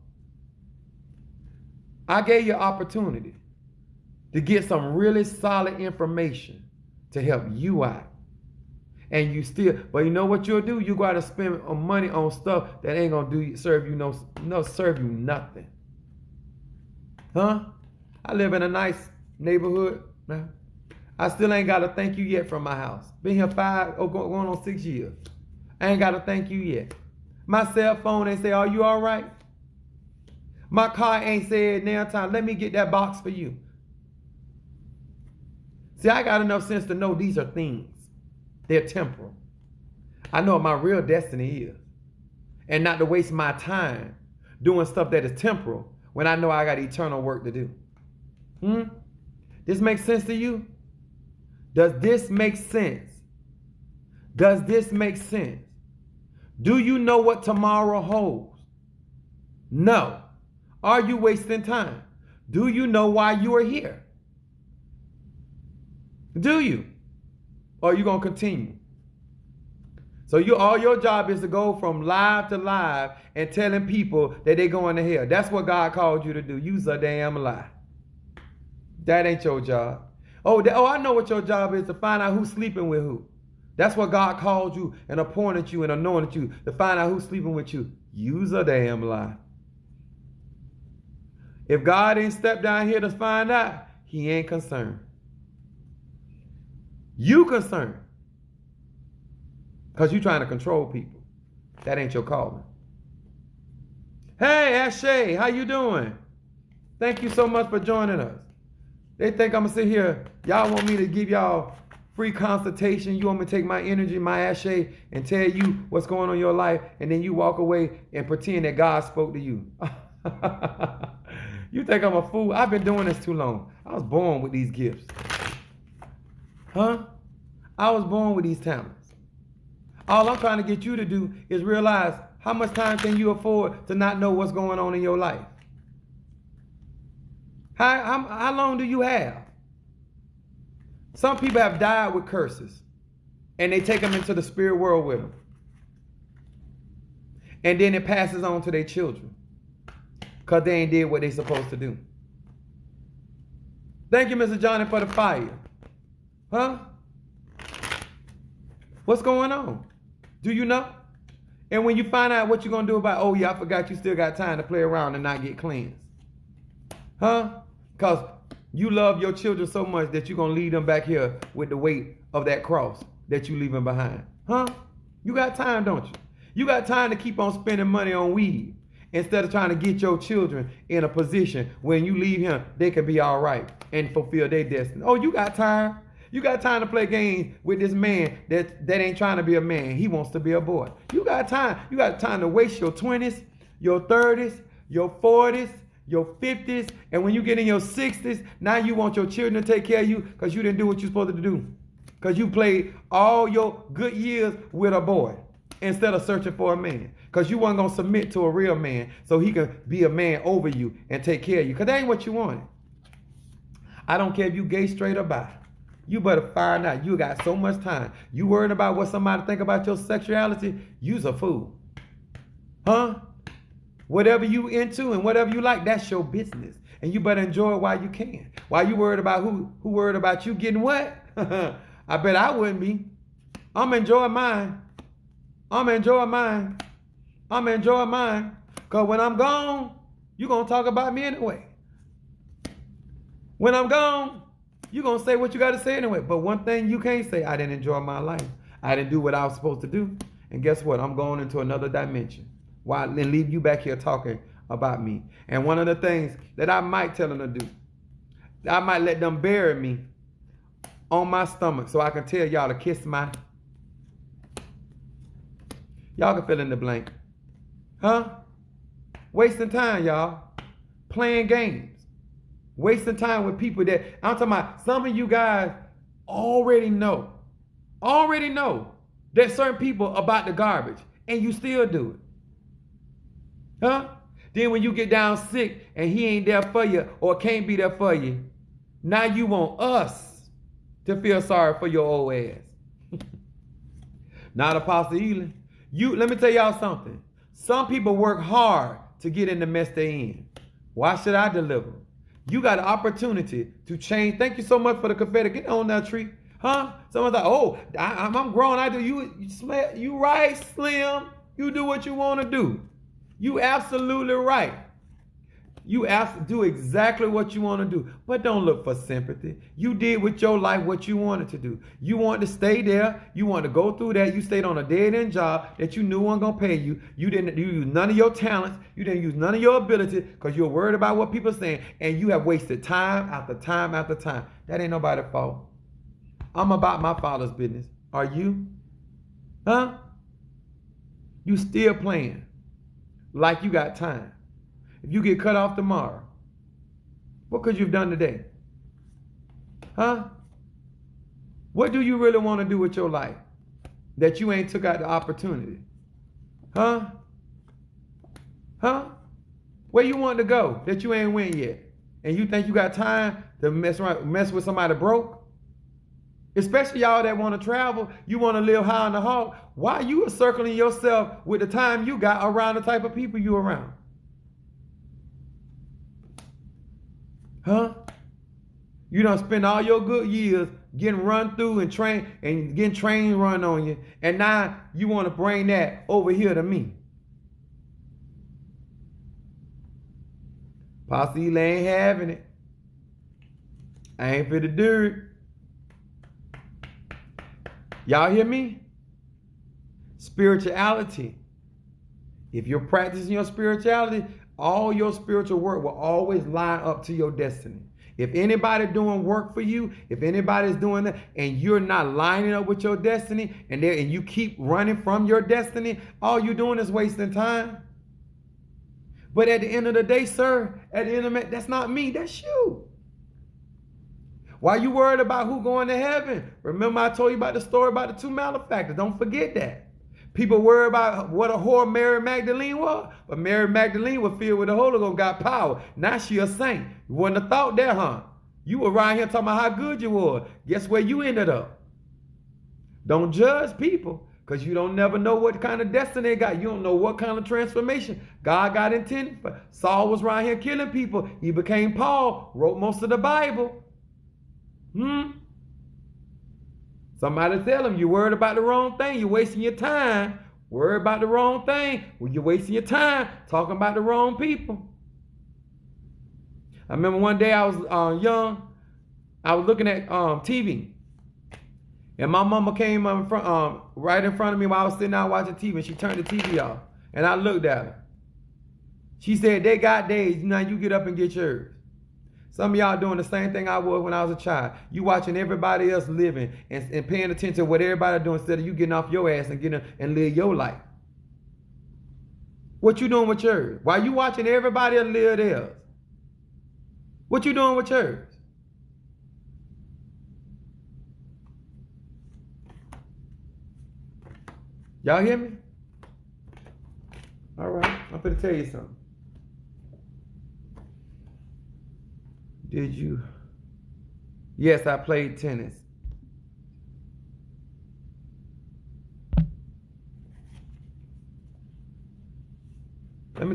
I gave you opportunity to get some really solid information to help you out. And you still, but you know what you'll do? You got to spend money on stuff that ain't going to serve you nothing. Huh? I live in a nice neighborhood. Now, I still ain't got a thank you yet from my house. Been here going on 6 years. I ain't got a thank you yet. My cell phone ain't say, are you all right? My car ain't said, now time, let me get that box for you. See, I got enough sense to know these are things. They're temporal. I know what my real destiny is. And not to waste my time doing stuff that is temporal when I know I got eternal work to do. This makes sense to you? Does this make sense? Does this make sense? Do you know what tomorrow holds? No. Are you wasting time? Do you know why you are here? Do you? Or are you going to continue? So all your job is to go from live to live and telling people that they're going to hell. That's what God called you to do. You's a damn lie. That ain't your job. I know what your job is, to find out who's sleeping with who. That's what God called you and appointed you and anointed you, to find out who's sleeping with you. You's a damn lie. If God ain't stepped down here to find out, he ain't concerned. You concerned. Because you trying to control people. That ain't your calling. Hey, Ashay, how you doing? Thank you so much for joining us. They think I'm going to sit here. Y'all want me to give y'all free consultation. You want me to take my energy, my Ashay, and tell you what's going on in your life, and then you walk away and pretend that God spoke to you. You think I'm a fool? I've been doing this too long. I was born with these gifts. Huh? I was born with these talents. All I'm trying to get you to do is realize how much time can you afford to not know what's going on in your life? How long do you have? Some people have died with curses, and they take them into the spirit world with them. And then it passes on to their children because they ain't did what they supposed to do. Thank you, Mr. Johnny, for the fire. Huh? What's going on? Do you know? And when you find out what you're going to do about, oh yeah, I forgot you still got time to play around and not get cleansed. Huh? Because you love your children so much that you're going to leave them back here with the weight of that cross that you leaving behind. Huh? You got time, don't you? You got time to keep on spending money on weed instead of trying to get your children in a position when you leave here, they can be all right and fulfill their destiny. Oh, you got time. You got time to play games with this man that ain't trying to be a man. He wants to be a boy. You got time. You got time to waste your 20s, your 30s, your 40s, your 50s, and when you get in your 60s, now you want your children to take care of you because you didn't do what you're supposed to do. Because you played all your good years with a boy instead of searching for a man. Because you weren't going to submit to a real man so he can be a man over you and take care of you. Because that ain't what you wanted. I don't care if you gay, straight, or bi. You better find out. You got so much time. You worried about what somebody think about your sexuality? You's a fool. Huh? Whatever you into and whatever you like, that's your business. And you better enjoy it while you can. While you worried about who worried about you getting what? I bet I wouldn't be. I'm enjoying mine. I'm enjoying mine. I'm enjoying mine. Because when I'm gone, you're going to talk about me anyway. When I'm gone, you're going to say what you got to say anyway. But one thing you can't say, I didn't enjoy my life. I didn't do what I was supposed to do. And guess what? I'm going into another dimension. Why? Then leave you back here talking about me. And one of the things that I might tell them to do, I might let them bury me on my stomach so I can tell y'all to kiss my. Y'all can fill in the blank. Huh? Wasting time, y'all. Playing games. Wasting time with people that, I'm talking about, some of you guys already know that certain people about the garbage, and you still do it. Huh? Then when you get down sick and he ain't there for you or can't be there for you, now you want us to feel sorry for your old ass. Not Apostle Ely. Let me tell y'all something. Some people work hard to get in the mess they in. Why should I deliver? You got an opportunity to change. Thank you so much for the confetti. Get on that tree. Huh? Someone's like, oh, I'm grown. I do. You right, Slim. You do what you want to do. You absolutely right. You do exactly what you want to do. But don't look for sympathy. You did with your life what you wanted to do. You wanted to stay there. You wanted to go through that. You stayed on a dead-end job that you knew wasn't going to pay you. You use none of your talents. You didn't use none of your ability because you're worried about what people are saying. And you have wasted time after time after time. That ain't nobody's fault. I'm about my Father's business. Are you? Huh? You still playing like you got time. If you get cut off tomorrow, what could you have done today? Huh? What do you really want to do with your life that you ain't took out the opportunity? Huh? Huh? Where you want to go that you ain't went yet? And you think you got time to mess with somebody broke? Especially y'all that want to travel, you want to live high on the hog. Why you are circling yourself with the time you got around the type of people you around? Huh? You done spend all your good years getting run through and getting trains run on you. And now you want to bring that over here to me. Pastor Ely ain't having it. I ain't fit to do it. Y'all hear me? Spirituality. If you're practicing your spirituality, all your spiritual work will always line up to your destiny. If anybody doing work for you, if anybody's doing that, and you're not lining up with your destiny, and you keep running from your destiny, all you're doing is wasting time. But at the end of the day, sir, that's not me, that's you. Why you worried about who going to heaven? Remember I told you about the story about the two malefactors. Don't forget that. People worry about what a whore Mary Magdalene was. But Mary Magdalene was filled with the Holy Ghost, got power. Now she a saint. You wouldn't have thought that, huh? You were around here talking about how good you were. Guess where you ended up? Don't judge people, because you don't never know what kind of destiny they got. You don't know what kind of transformation God got intended for. Saul was around here killing people. He became Paul, wrote most of the Bible. Somebody tell him you're worried about the wrong thing. You're wasting your time. Worried about the wrong thing. Well, you're wasting your time talking about the wrong people. I remember one day I was young. I was looking at TV. And my mama came right in front of me while I was sitting down watching TV. And she turned the TV off. And I looked at her. She said, they got days. Now you get up and get yours. Some of y'all doing the same thing I was when I was a child. You watching everybody else living and paying attention to what everybody doing instead of you getting off your ass and getting and live your life. What you doing with yours? Why you watching everybody else live theirs? What you doing with yours? Y'all hear me? All right, I'm going to tell you something. Did you? Yes, I played tennis.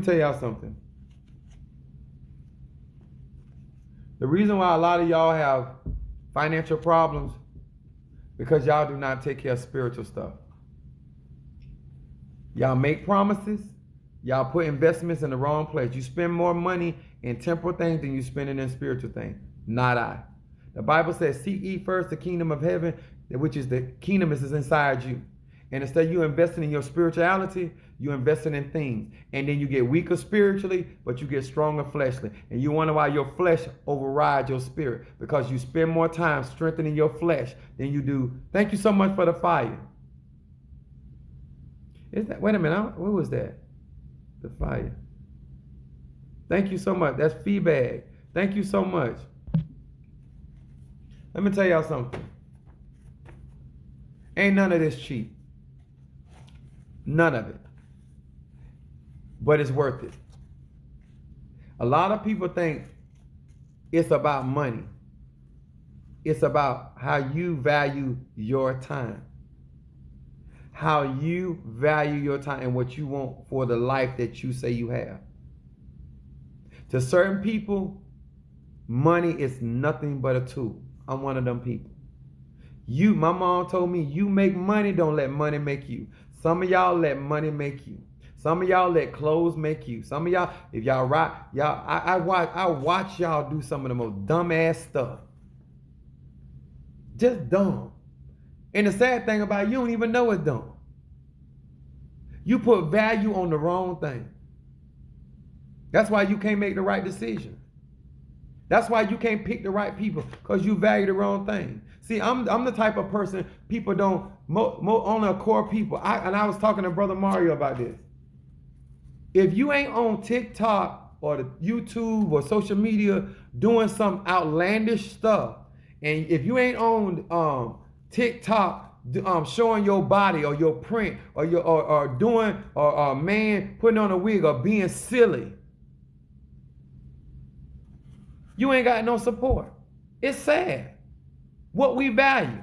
tell y'all something. The reason why a lot of y'all have financial problems, because y'all do not take care of spiritual stuff. Y'all make promises. Y'all put investments in the wrong place. You spend more money in temporal things than you spend it in spiritual things. Not I. The Bible says, seek ye first the kingdom of heaven, which is the kingdom is inside you. And instead of you investing in your spirituality, you're investing in things. And then you get weaker spiritually, but you get stronger fleshly. And you wonder why your flesh overrides your spirit. Because you spend more time strengthening your flesh than you do. Thank you so much for the fire. Wait a minute, what was that? The fire. Thank you so much. That's feedback. Thank you so much. Let me tell y'all something. Ain't none of this cheap. None of it. But it's worth it. A lot of people think it's about money. It's about how you value your time. How you value your time and what you want for the life that you say you have. To certain people, money is nothing but a tool. I'm one of them people. My mom told me, you make money, don't let money make you. Some of y'all let money make you. Some of y'all let clothes make you. Some of y'all, if y'all I watch y'all do some of the most dumbass stuff. Just dumb. And the sad thing about it, you don't even know it's dumb. You put value on the wrong thing. That's why you can't make the right decision. That's why you can't pick the right people, because you value the wrong thing. See, I'm the type of person people don't, only a core people. I was talking to Brother Mario about this. If you ain't on TikTok or the YouTube or social media doing some outlandish stuff, and if you ain't on TikTok showing your body or your print or doing or man putting on a wig or being silly, you ain't got no support. It's sad. What we value,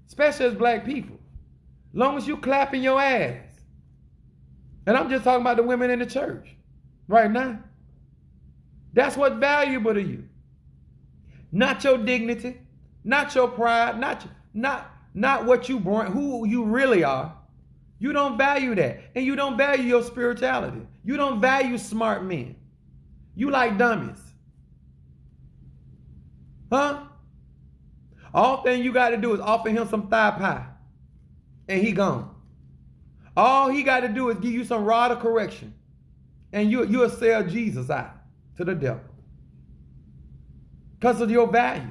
especially as black people, long as you clapping your ass. And I'm just talking about the women in the church right now. That's what's valuable to you. Not your dignity, not your pride, not what you bring, who you really are. You don't value that. And you don't value your spirituality. You don't value smart men. You like dummies. Huh? All thing you got to do is offer him some thigh pie. And he gone. All he got to do is give you some rod of correction. And you'll sell Jesus out to the devil. Because of your value.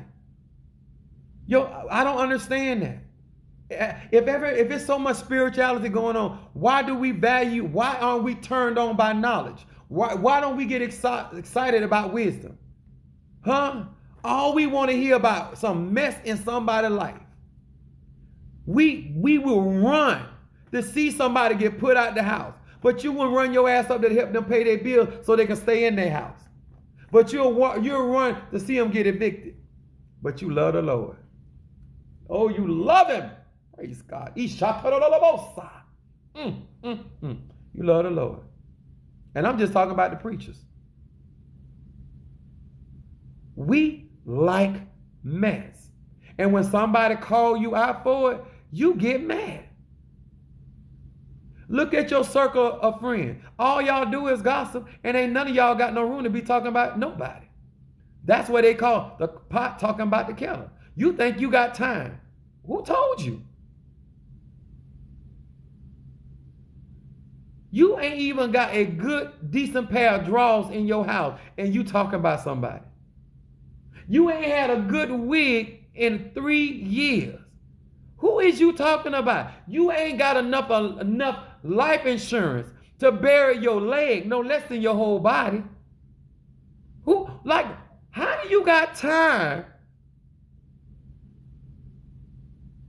I don't understand that. If it's so much spirituality going on, why aren't we turned on by knowledge? Why don't we get excited about wisdom? Huh? All we want to hear about some mess in somebody's life. We will run to see somebody get put out the house. But you will run your ass up to help them pay their bills so they can stay in their house. But you'll run to see them get evicted. But you love the Lord. Oh, you love him. Praise God. You love the Lord. And I'm just talking about the preachers. We like mess. And when somebody call you out for it, you get mad. Look at your circle of friends. All y'all do is gossip, and ain't none of y'all got no room to be talking about nobody. That's what they call the pot talking about the kettle. You think you got time. Who told you? You ain't even got a good, decent pair of drawers in your house, and you talking about somebody. You ain't had a good wig in 3 years. Who is you talking about? You ain't got enough life insurance to bury your leg, no less than your whole body. How do you got time?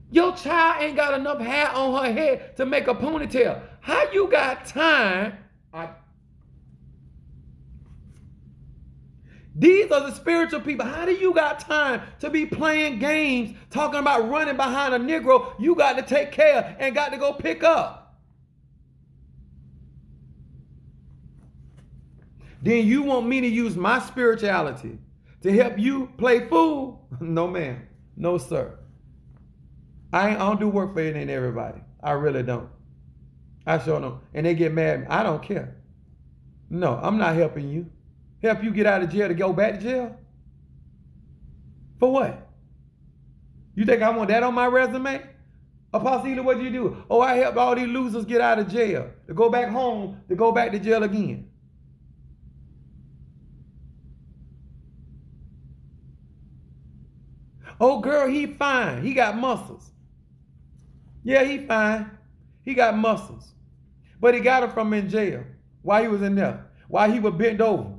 Your child ain't got enough hair on her head to make a ponytail. How you got time? These are the spiritual people. How do you got time to be playing games, talking about running behind a Negro you got to take care of and got to go pick up? Then you want me to use my spirituality to help you play fool? No, ma'am. No, sir. I don't do work for it and everybody. I really don't. I sure don't. And they get mad at me. I don't care. No, I'm not helping you. Help you get out of jail to go back to jail? For what? You think I want that on my resume? Apostle Ely, what do you do? Oh, I helped all these losers get out of jail, to go back home, to go back to jail again. Oh, girl, he fine. He got muscles. Yeah, he fine. He got muscles. But he got them from in jail while he was in there, while he was bent over.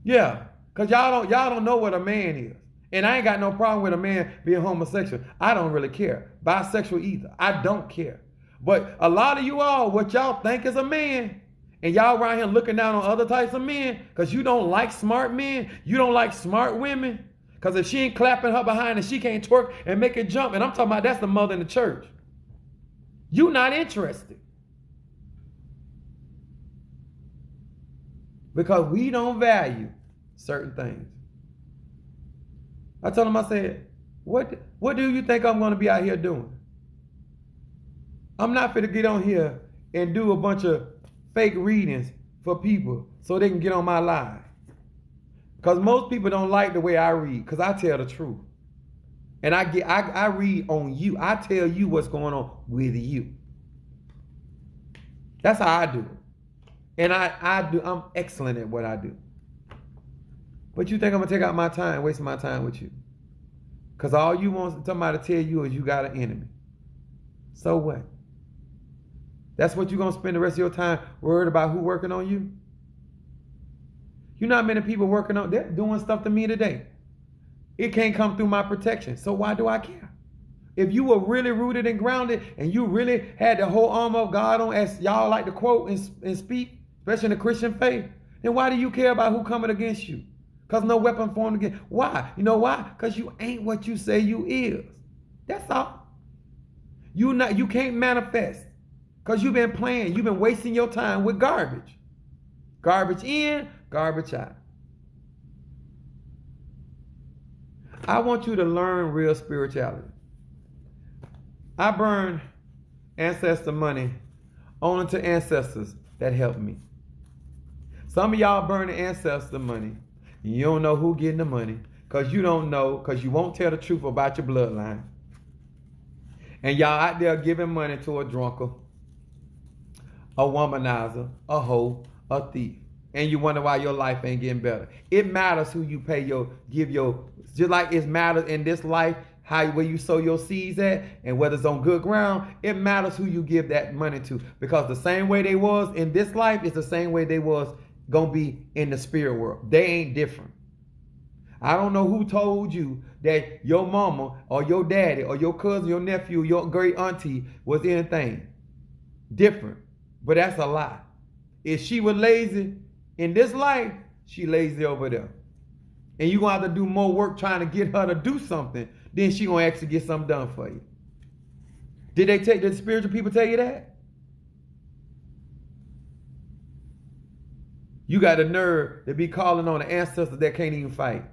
Yeah, because y'all don't know what a man is. And I ain't got no problem with a man being homosexual. I don't really care. Bisexual either. I don't care. But a lot of you all, what y'all think is a man, and y'all around here looking down on other types of men because you don't like smart men, you don't like smart women. Because if she ain't clapping her behind and she can't twerk and make it jump, and I'm talking about that's the mother in the church, you not interested. Because we don't value certain things. I told him, I said, what do you think I'm going to be out here doing? I'm not fit to get on here and do a bunch of fake readings for people so they can get on my live. Because most people don't like the way I read, because I tell the truth. And I read on you. I tell you what's going on with you. That's how I do it. And I'm excellent at what I do. But you think I'm going to take out my time, waste my time with you? Because all you want somebody to tell you is you got an enemy. So what? That's what you're going to spend the rest of your time worried about who working on you? You know how many people working on, they're doing stuff to me today. It can't come through my protection. So why do I care? If you were really rooted and grounded and you really had the whole armor of God on, as y'all like to quote and speak, especially in the Christian faith, then why do you care about who coming against you? Because no weapon formed against. Why? You know why? Because you ain't what you say you is. That's all. You can't manifest. Because you've been playing. You've been wasting your time with garbage. Garbage in, garbage out. I want you to learn real spirituality. I burn ancestor money only to ancestors that helped me. Some of y'all burn the ancestor money. You don't know who getting the money because you don't know, because you won't tell the truth about your bloodline. And y'all out there giving money to a drunkard, a womanizer, a hoe, a thief. And you wonder why your life ain't getting better. It matters who you just like it matters in this life, where you sow your seeds at, and whether it's on good ground, it matters who you give that money to. Because the same way they was in this life is the same way they was gonna be in the spirit world. They ain't different. I don't know who told you that your mama or your daddy or your cousin, your nephew, your great auntie was anything different. But that's a lie. If she was lazy in this life, she lazy over there. And you're going to have to do more work trying to get her to do something, then she going to actually get something done for you. Did the spiritual people tell you that? You got the nerve to be calling on the ancestors that can't even fight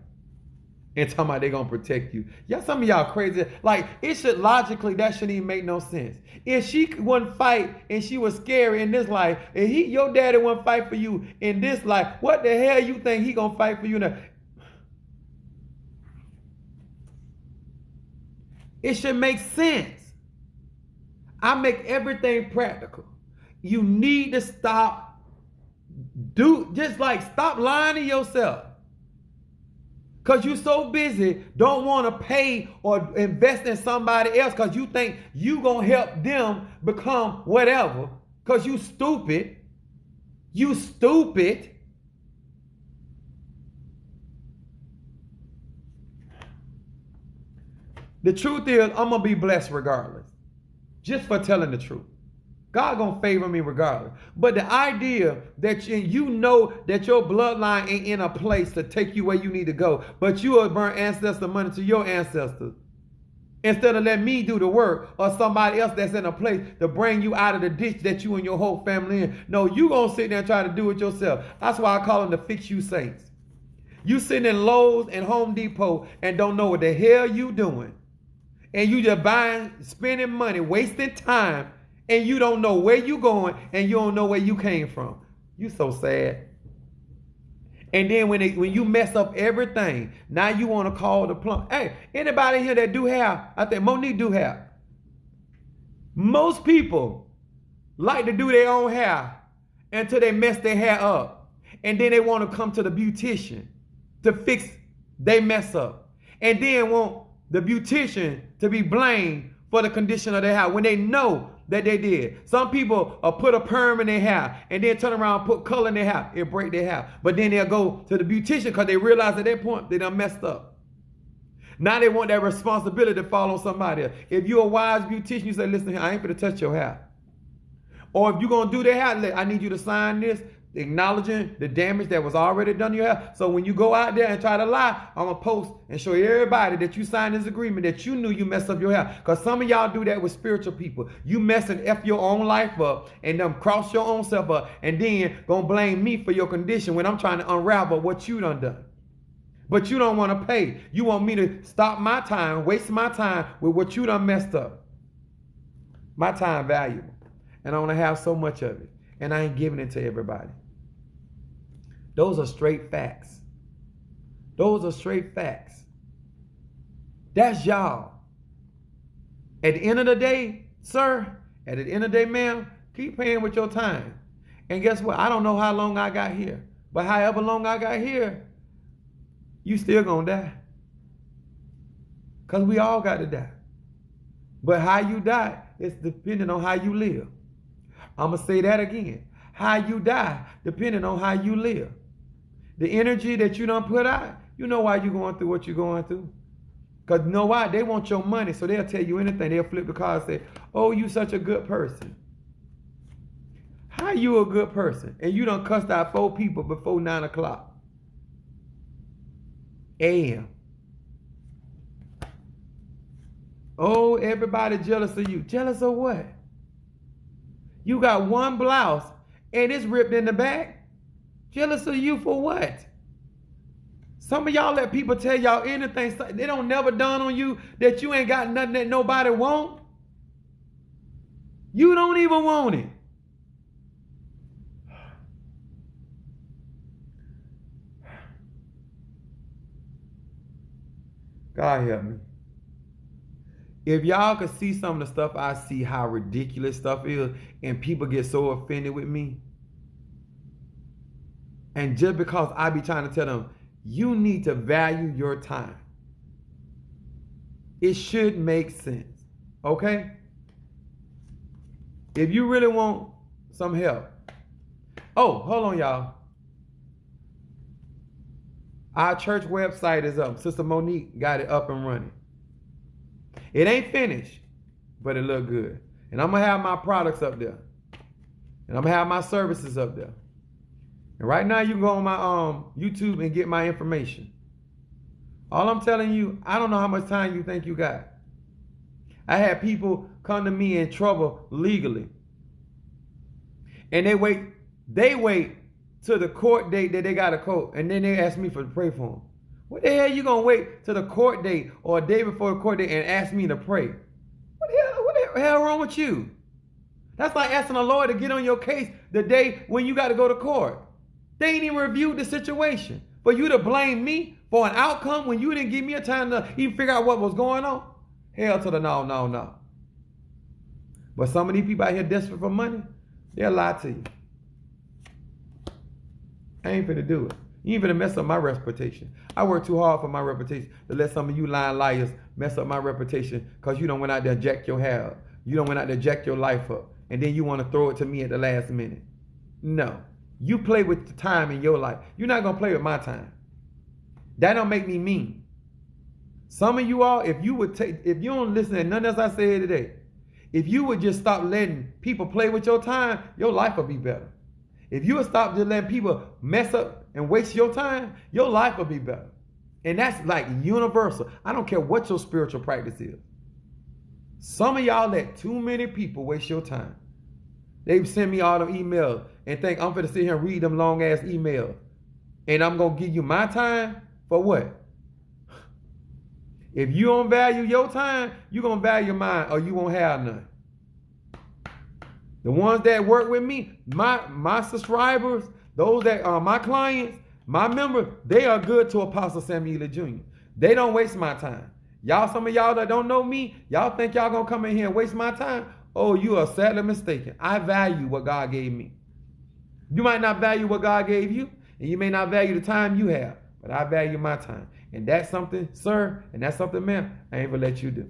and talking about they're going to protect you. Yeah, some of y'all crazy. Like, that shouldn't even make no sense. If she wouldn't fight and she was scary in this life, and your daddy wouldn't fight for you in this life, what the hell you think he going to fight for you now? It should make sense. I make everything practical. You need to stop lying to yourself. Because you're so busy, don't want to pay or invest in somebody else because you think you going to help them become whatever. Because you stupid. You stupid. The truth is, I'm going to be blessed regardless. Just for telling the truth. God gonna favor me regardless. But the idea that you know that your bloodline ain't in a place to take you where you need to go, but you will burn ancestor money to your ancestors. instead of letting me do the work or somebody else that's in a place to bring you out of the ditch that you and your whole family in. No, you gonna sit there and try to do it yourself. That's why I call them the fix you saints. You sitting in Lowe's and Home Depot and don't know what the hell you doing. And you just buying, spending money, wasting time, and you don't know where you going and you don't know where you came from. You so sad. And then when you mess up everything, now you want to call the plumber. Hey, anybody here that do hair? I think Monique do hair. Most people like to do their own hair until they mess their hair up. And then they want to come to the beautician to fix they mess up. And then want the beautician to be blamed for the condition of their hair when they know that they did. Some people put a perm in their hair and then turn around and put color in their hair. It'll break their hair. But then they'll go to the beautician because they realize at that point they done messed up. Now they want that responsibility to fall on somebody else. If you're a wise beautician, you say, listen, I ain't going to touch your hair. Or if you're going to do their hair, I need you to sign this, acknowledging the damage that was already done to your hair. So when you go out there and try to lie, I'm going to post and show everybody that you signed this agreement, that you knew you messed up your hair. Because some of y'all do that with spiritual people. You mess and F your own life up and then cross your own self up and then going to blame me for your condition when I'm trying to unravel what you done. But you don't want to pay. You want me to stop my time, waste my time with what you done messed up. My time valuable. And I want to have so much of it. And I ain't giving it to everybody. Those are straight facts. Those are straight facts. That's y'all. At the end of the day, sir, at the end of the day, ma'am, keep paying with your time. And guess what? I don't know how long I got here. But however long I got here, you still gonna die. Because we all got to die. But how you die is depending on how you live. I'm going to say that again. How you die depending on how you live. The energy that you done put out, you know why you're going through what you're going through. Because you know why? They want your money, so they'll tell you anything. They'll flip the card and say, oh, you such a good person. How you a good person? And you done cussed out 4 people before 9 o'clock a.m. Oh, everybody jealous of you. Jealous of what? You got one blouse and it's ripped in the back. Jealous of you for what? Some of y'all let people tell y'all anything. They don't never dawn on you that you ain't got nothing that nobody want. You don't even want it. God help me. If y'all could see some of the stuff I see, how ridiculous stuff is, and people get so offended with me. And just because I be trying to tell them, you need to value your time. It should make sense. Okay? If you really want some help. Oh, hold on, y'all. Our church website is up. Sister Monique got it up and running. It ain't finished, but it look good. And I'm going to have my products up there. And I'm going to have my services up there. And right now you can go on my YouTube and get my information. All I'm telling you, I don't know how much time you think you got. I had people come to me in trouble legally. And they wait till the court date that they got a court. And then they ask me to pray for them. What the hell you gonna wait till the court date or a day before the court date and ask me to pray? What the hell wrong with you? That's like asking a lawyer to get on your case the day when you got to go to court. They ain't even reviewed the situation. For you to blame me for an outcome when you didn't give me a time to even figure out what was going on? Hell to the no. But some of these people out here desperate for money, they'll lie to you. I ain't finna do it. You ain't finna mess up my reputation. I work too hard for my reputation to let some of you lying liars mess up my reputation because you don't went out there and jack your hair up. You don't went out there and jack your life up. And then you want to throw it to me at the last minute. No. You play with the time in your life. You're not going to play with my time. That don't make me mean. Some of you all, if you don't listen to nothing else I said today, if you would just stop letting people play with your time, your life will be better. If you would stop just letting people mess up and waste your time, your life will be better. And that's like universal. I don't care what your spiritual practice is. Some of y'all let too many people waste your time. They send me all them emails and think I'm finna sit here and read them long ass emails. And I'm gonna give you my time for what? If you don't value your time, you're gonna value mine or you won't have none. The ones that work with me, my subscribers, those that are my clients, my members, they are good to Apostle Samuel Jr. They don't waste my time. Y'all, some of y'all that don't know me, y'all think y'all gonna come in here and waste my time? Oh, you are sadly mistaken. I value what God gave me. You might not value what God gave you, and you may not value the time you have, but I value my time. And that's something, sir, and that's something, ma'am, I ain't gonna let you do.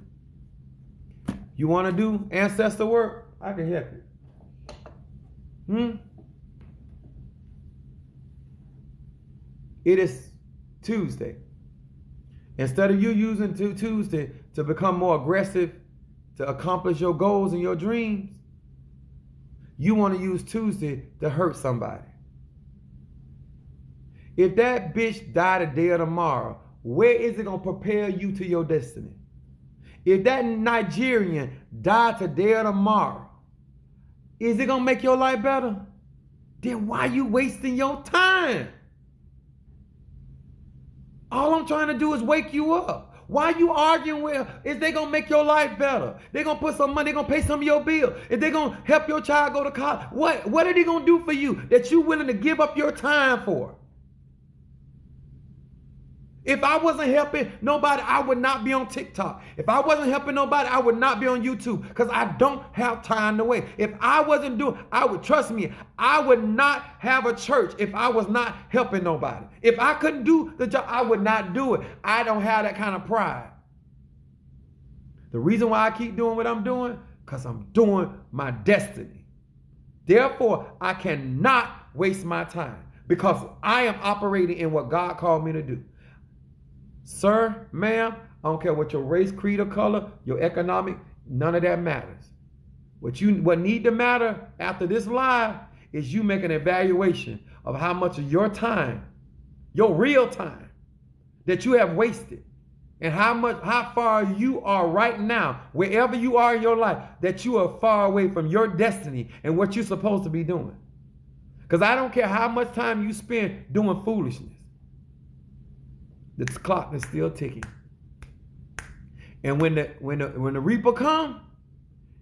You wanna do ancestor work? I can help you. It is Tuesday. Instead of you using Tuesday to become more aggressive, to accomplish your goals and your dreams, you want to use Tuesday to hurt somebody. If that bitch died today or tomorrow, where is it going to prepare you to your destiny? If that Nigerian died today or tomorrow, is it going to make your life better? Then why are you wasting your time? All I'm trying to do is wake you up. Why are you arguing with? Is they going to make your life better? They're going to put some money, they're going to pay some of your bill. If they're going to help your child go to college, what are they going to do for you that you're willing to give up your time for? If I wasn't helping nobody, I would not be on TikTok. If I wasn't helping nobody, I would not be on YouTube because I don't have time to wait. If I wasn't doing, trust me, I would not have a church if I was not helping nobody. If I couldn't do the job, I would not do it. I don't have that kind of pride. The reason why I keep doing what I'm doing, because I'm doing my destiny. Therefore, I cannot waste my time because I am operating in what God called me to do. Sir, ma'am, I don't care what your race, creed, or color, your economic, none of that matters. What need to matter after this live is you make an evaluation of how much of your time, your real time, that you have wasted, and how far you are right now, wherever you are in your life, that you are far away from your destiny and what you're supposed to be doing. Because I don't care how much time you spend doing foolishness. The clock is still ticking. And when the reaper come,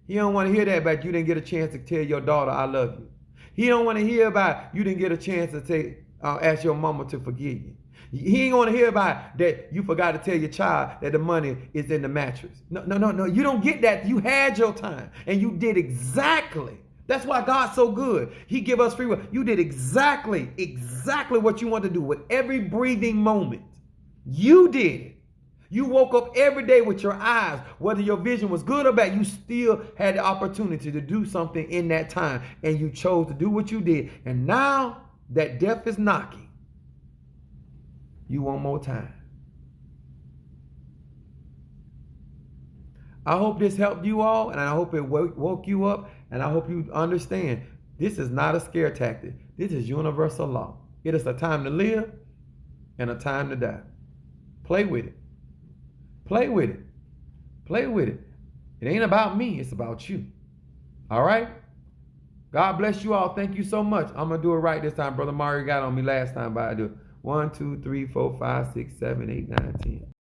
he don't want to hear that about you didn't get a chance to tell your daughter I love you. He don't want to hear about you didn't get a chance to ask your mama to forgive you. He ain't want to hear about that you forgot to tell your child that the money is in the mattress. No. You don't get that. You had your time and you did exactly. That's why God's so good. He give us free will. You did exactly what you want to do with every breathing moment. You did it. You woke up every day with your eyes. Whether your vision was good or bad, you still had the opportunity to do something in that time. And you chose to do what you did. And now that death is knocking, you want more time. I hope this helped you all, and I hope it woke you up, and I hope you understand this is not a scare tactic. This is universal law. It is a time to live and a time to die. Play with it. Play with it. Play with it. It ain't about me. It's about you. All right? God bless you all. Thank you so much. I'm going to do it right this time. Brother Mario got on me last time, but I do it. 1, 2, 3, 4, 5, 6, 7, 8, 9, 10.